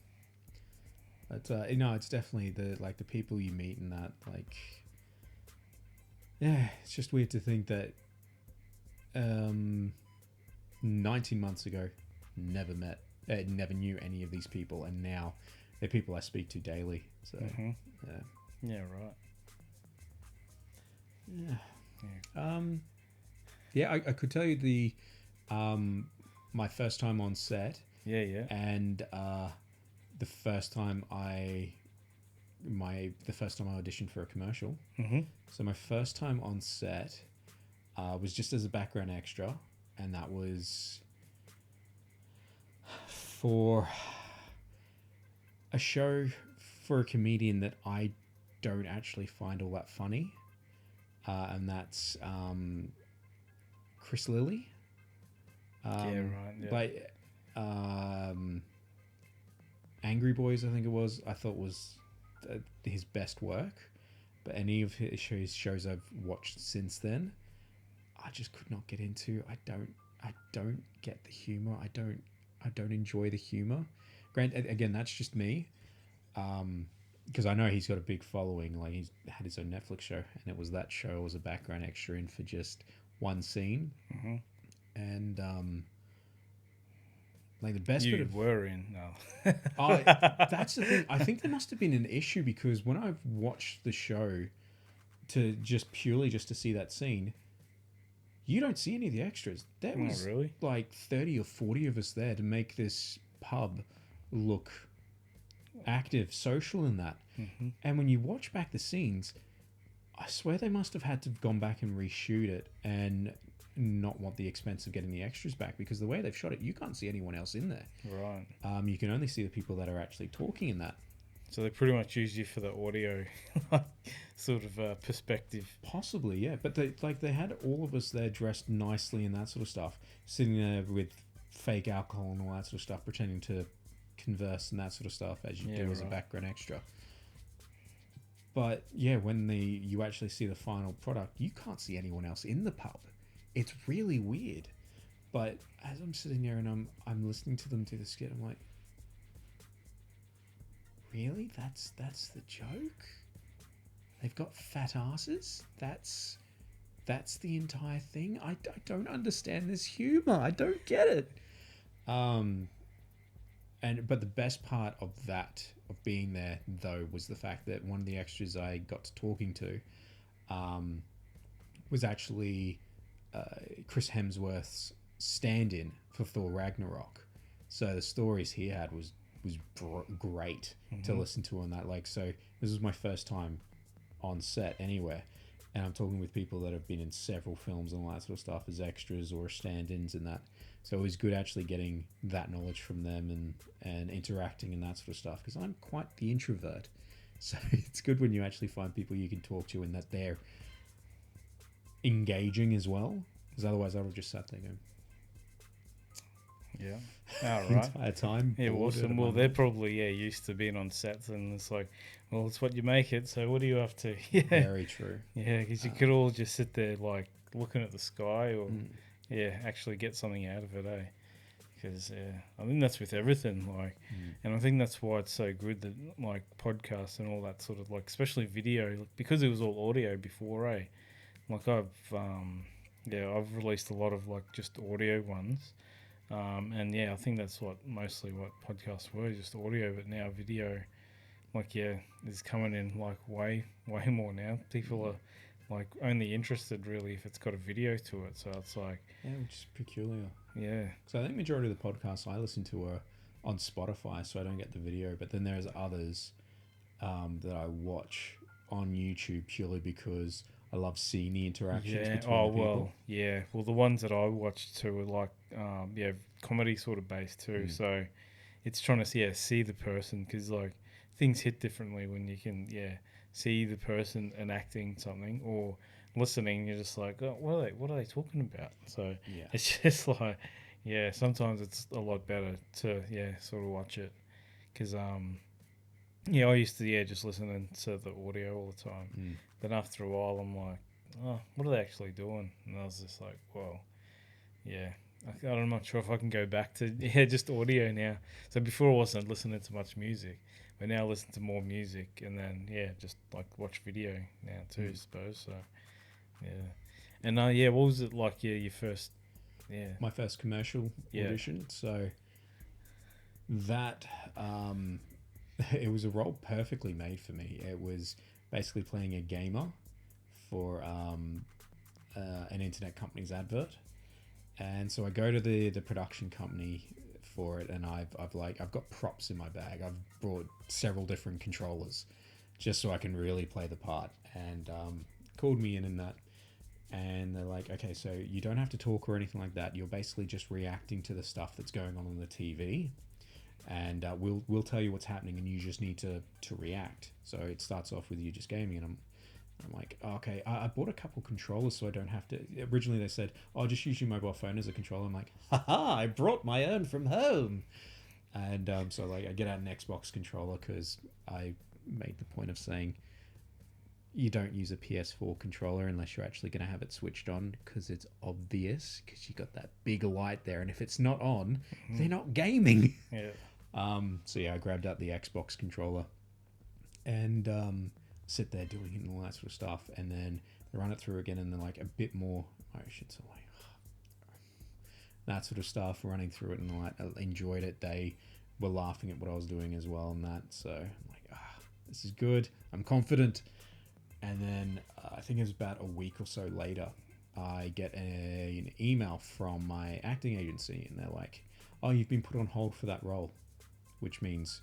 But it's definitely the people you meet, and that, like, yeah, it's just weird to think that 19 months ago never knew any of these people, and now they're people I speak to daily. So yeah, right. Yeah. Yeah, I could tell you the my first time on set. Yeah. And the first time I auditioned for a commercial. Mm-hmm. So my first time on set was just as a background extra, and that was for a show for a comedian that I don't actually find all that funny, and that's Chris Lilly. Yeah, right. Yeah. Like Angry Boys, I think it was. I thought was his best work, but any of his shows I've watched since then, I just could not get into. I don't get the humor. I don't enjoy the humor. Granted, again, that's just me. Because I know he's got a big following. Like, he's had his own Netflix show, and it was that show I was a background extra in for just one scene. Mm-hmm. And like the best You bit of were in. No. that's the thing. I think there must have been an issue because when I've watched the show to just to see that scene, you don't see any of the extras. There was really? like 30 or 40 of us there to make this pub look active, social in that. Mm-hmm. And when you watch back the scenes, I swear they must have had to have gone back and reshoot it and not want the expense of getting the extras back, because the way they've shot it, you can't see anyone else in there. Right. You can only see the people that are actually talking in that. So they pretty much use you for the audio sort of perspective. Possibly, yeah. But they had all of us there dressed nicely and that sort of stuff, sitting there with fake alcohol and all that sort of stuff, pretending to converse and that sort of stuff as you do as a background extra. But yeah, when you actually see the final product, you can't see anyone else in the pub. It's really weird. But as I'm sitting there and I'm listening to them do the skit, I'm like, really? That's the joke? They've got fat asses? That's the entire thing? I don't understand this humor. I don't get it. But the best part of being there though was the fact that one of the extras I got to talking to was actually Chris Hemsworth's stand-in for Thor Ragnarok. So the stories he had was great to listen to on that. Like, so this was my first time on set anywhere, and I'm talking with people that have been in several films and all that sort of stuff as extras or stand-ins and that. So it was good actually getting that knowledge from them and interacting and that sort of stuff, because I'm quite the introvert. So it's good when you actually find people you can talk to and that they're engaging as well, because otherwise I would have just sat there going, yeah. All right. entire time. Yeah, awesome. Well, they're probably used to being on sets, and it's like, well, it's what you make it. So what are you up to? Yeah, very true. Yeah, because you could all just sit there like looking at the sky, or actually get something out of it, eh? Because I think that's with everything, like, and I think that's why it's so good that like podcasts and all that sort of like, especially video, because it was all audio before, eh? Like I've released a lot of like just audio ones. And I think that's mostly what podcasts were, just audio, but now video, like, is coming in like way more now. People are like only interested really if it's got a video to it. So it's like, which is peculiar. Yeah. So I think majority of the podcasts I listen to are on Spotify, so I don't get the video. But then there's others that I watch on YouTube purely because I love seeing the interactions between the people. Well, the ones that I watch too are like, comedy sort of based too. So it's trying to see the person, because like things hit differently when you can see the person enacting something, or listening. You're just like, oh, what are they talking about? So it's just like, sometimes it's a lot better to sort of watch it, because I used to just listen to the audio all the time. Then after a while, I'm like, oh, what are they actually doing? And I was just like, well, I'm not sure if I can go back to just audio now. So before I wasn't listening to much music, but now I listen to more music, and then just like watch video now too, I suppose. So and what was it like? Your first my first commercial audition. So that it was a role perfectly made for me. It was basically playing a gamer for an internet company's advert. And so I go to the production company for it, and I've got props in my bag. I've brought several different controllers just so I can really play the part. And called me in that, and they're like, okay, so you don't have to talk or anything like that. You're basically just reacting to the stuff that's going on the TV, and we'll tell you what's happening, and you just need to react. So it starts off with you just gaming, and I'm like, okay, I bought a couple controllers so I don't have to. Originally they said, oh, just use your mobile phone as a controller. I'm like, haha, I brought my own from home. And so like I get out an Xbox controller because I made the point of saying you don't use a PS4 controller unless you're actually going to have it switched on, because it's obvious, because you got that big light there, and if it's not on, they're not gaming. Yeah. So yeah, I grabbed out the Xbox controller and sit there doing it and all that sort of stuff, and then they run it through again, and then like a bit more motion, so like that sort of stuff, running through it and all that. I enjoyed it. They were laughing at what I was doing as well and that, so I'm like, this is good, I'm confident. And then I think it was about a week or so later, I get an email from my acting agency, and they're like, oh, you've been put on hold for that role, which means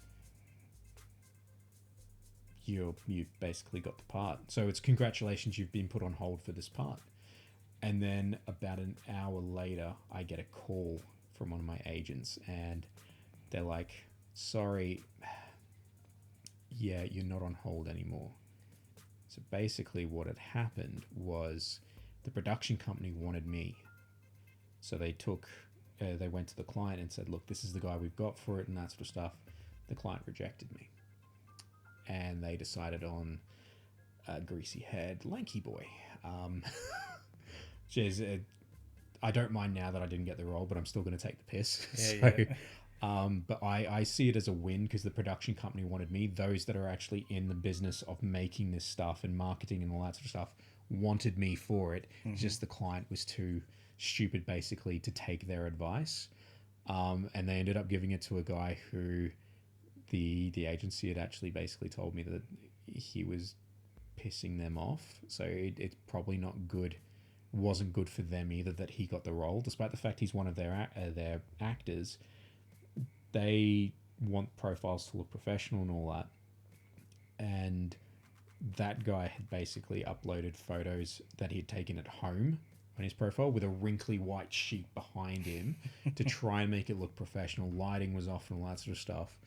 you basically got the part. So it's congratulations, you've been put on hold for this part. And then about an hour later, I get a call from one of my agents, and they're like, sorry, yeah, you're not on hold anymore. So basically what had happened was the production company wanted me. So they went to the client and said, look, this is the guy we've got for it and that sort of stuff. The client rejected me. And they decided on a greasy head, lanky boy. I don't mind now that I didn't get the role, but I'm still going to take the piss. But I see it as a win, because the production company wanted me. Those that are actually in the business of making this stuff and marketing and all that sort of stuff wanted me for it. Mm-hmm. It's just the client was too stupid, basically, to take their advice. And they ended up giving it to a guy who the agency had actually basically told me that he was pissing them off. So it's probably not good. Wasn't good for them either that he got the role, despite the fact he's one of their actors. They want profiles to look professional and all that. And that guy had basically uploaded photos that he had taken at home on his profile with a wrinkly white sheet behind him to try and make it look professional. Lighting was off and all that sort of stuff.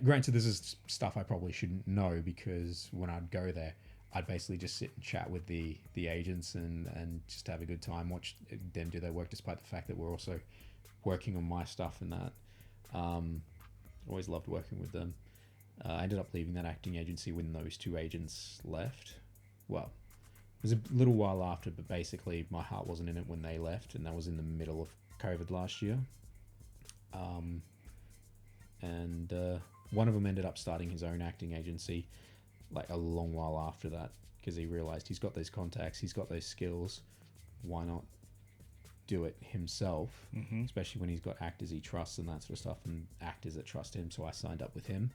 Granted, this is stuff I probably shouldn't know, because when I'd go there, I'd basically just sit and chat with the agents and just have a good time, watch them do their work, despite the fact that we're also working on my stuff and that. Always loved working with them. I ended up leaving that acting agency when those two agents left. Well, it was a little while after, but basically my heart wasn't in it when they left, and that was in the middle of COVID last year. And one of them ended up starting his own acting agency like a long while after that, because he realized he's got those contacts, he's got those skills, why not do it himself? Mm-hmm. Especially when he's got actors he trusts and that sort of stuff, and actors that trust him. So I signed up with him.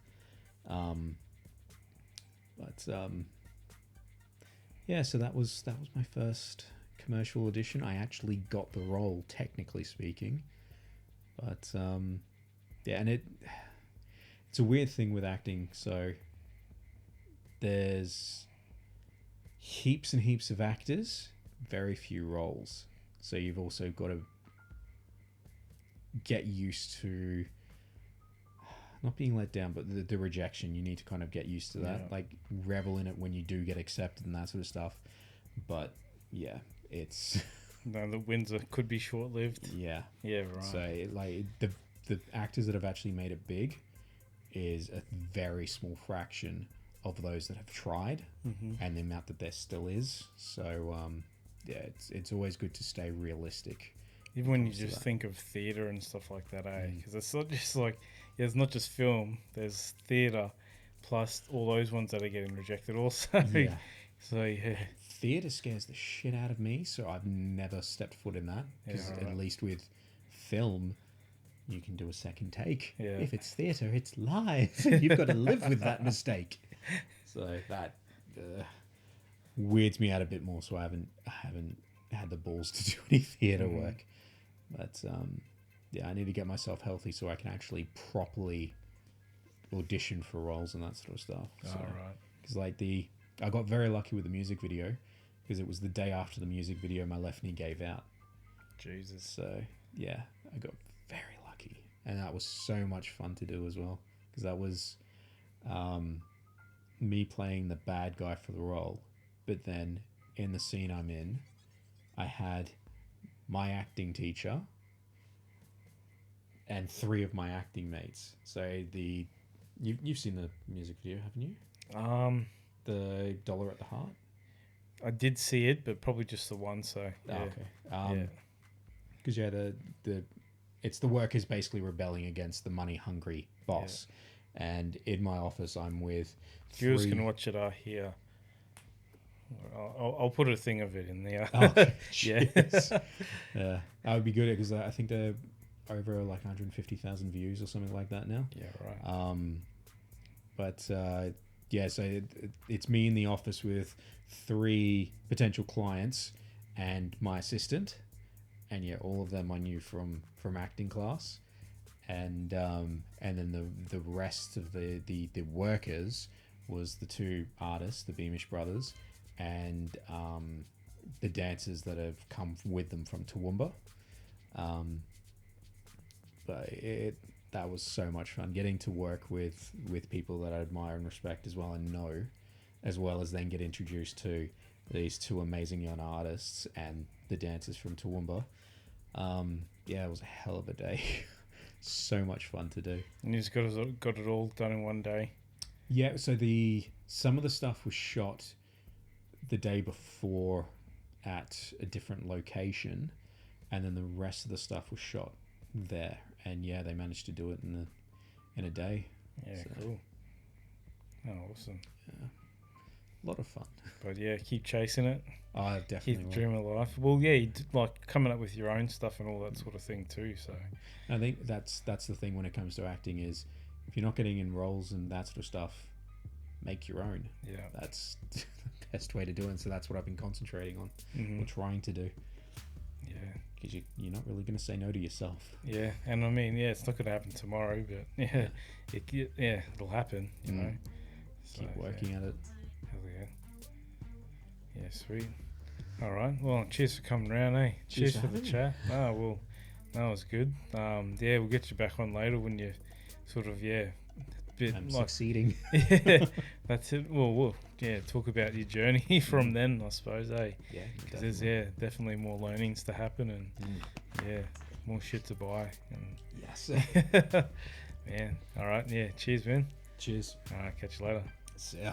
Yeah, so that was my first commercial audition. I actually got the role, technically speaking, but yeah, and it's a weird thing with acting. So there's heaps and heaps of actors, very few roles. So you've also got to get used to not being let down, but the rejection. You need to kind of get used to that. Yeah. Like, revel in it when you do get accepted and that sort of stuff. But yeah, it's no, the wins could be short-lived. Yeah, right. So like the actors that have actually made it big is a very small fraction of those that have tried, mm-hmm. and the amount that there still is. So yeah, it's always good to stay realistic. Even when you just think of theatre and stuff like that, because it's not just like, it's not just film. There's theatre, plus all those ones that are getting rejected also. Yeah. So yeah, theatre scares the shit out of me. So I've never stepped foot in that, because at least with film, you can do a second take. Yeah. If it's theatre, it's live. You've got to live with that mistake. So that weirds me out a bit more. So I haven't had the balls to do any theatre work. But yeah, I need to get myself healthy so I can actually properly audition for roles and that sort of stuff. So, right. because I got very lucky with the music video because it was the day after the music video my left knee gave out. Jesus. So yeah, I got very lucky, and that was so much fun to do as well because that was me playing the bad guy for the role, but then in the scene I'm in, I had my acting teacher and 3 of my acting mates. So you've seen the music video, haven't you? The Dollar at the Heart. I did see it, but probably just the one. So yeah. Okay. Because it's the workers basically rebelling against the money hungry boss, and in my office I'm with. Viewers can watch it here. I'll put a thing of it in there. Yeah, that would be good because I think they're over like 150,000 views or something like that now. Yeah, right. But yeah, so it's me in the office with 3 potential clients and my assistant, and yeah, all of them I knew from acting class, and then the rest of the workers was the 2 artists, the Beamish Brothers, and the dancers that have come with them from Toowoomba. But that was so much fun getting to work with people that I admire and respect as well and know, as well as then get introduced to these 2 amazing young artists and the dancers from Toowoomba. Yeah, it was a hell of a day. So much fun to do. And you just got it all done in one day. Yeah, so some of the stuff was shot the day before at a different location, and then the rest of the stuff was shot there. And yeah, they managed to do it in a day. Yeah, so, cool. Oh, awesome. Yeah. A lot of fun. But yeah, keep chasing it. I definitely keep the dream alive. Well, yeah, you like coming up with your own stuff and all that sort of thing too. So I think that's the thing when it comes to acting is if you're not getting in roles and that sort of stuff, make your own. Yeah, that's the best way to do it. So that's what I've been concentrating on or trying to do. Yeah, because you're not really going to say no to yourself. Yeah, and I mean, yeah, it's not going to happen tomorrow, but yeah, it'll happen. You know, keep working at it. Hell yeah. Yeah, sweet. All right. Well, cheers for coming around, eh? Cheers for the chat. Oh, well, that was good. Yeah, we'll get you back on later when you sort of, I'm succeeding. Yeah, that's it. Well, we'll talk about your journey from then, I suppose, eh? Yeah, because there's definitely more learnings to happen and more shit to buy. And yes. Man. All right. Yeah. Cheers, man. Cheers. All right. Catch you later. See ya.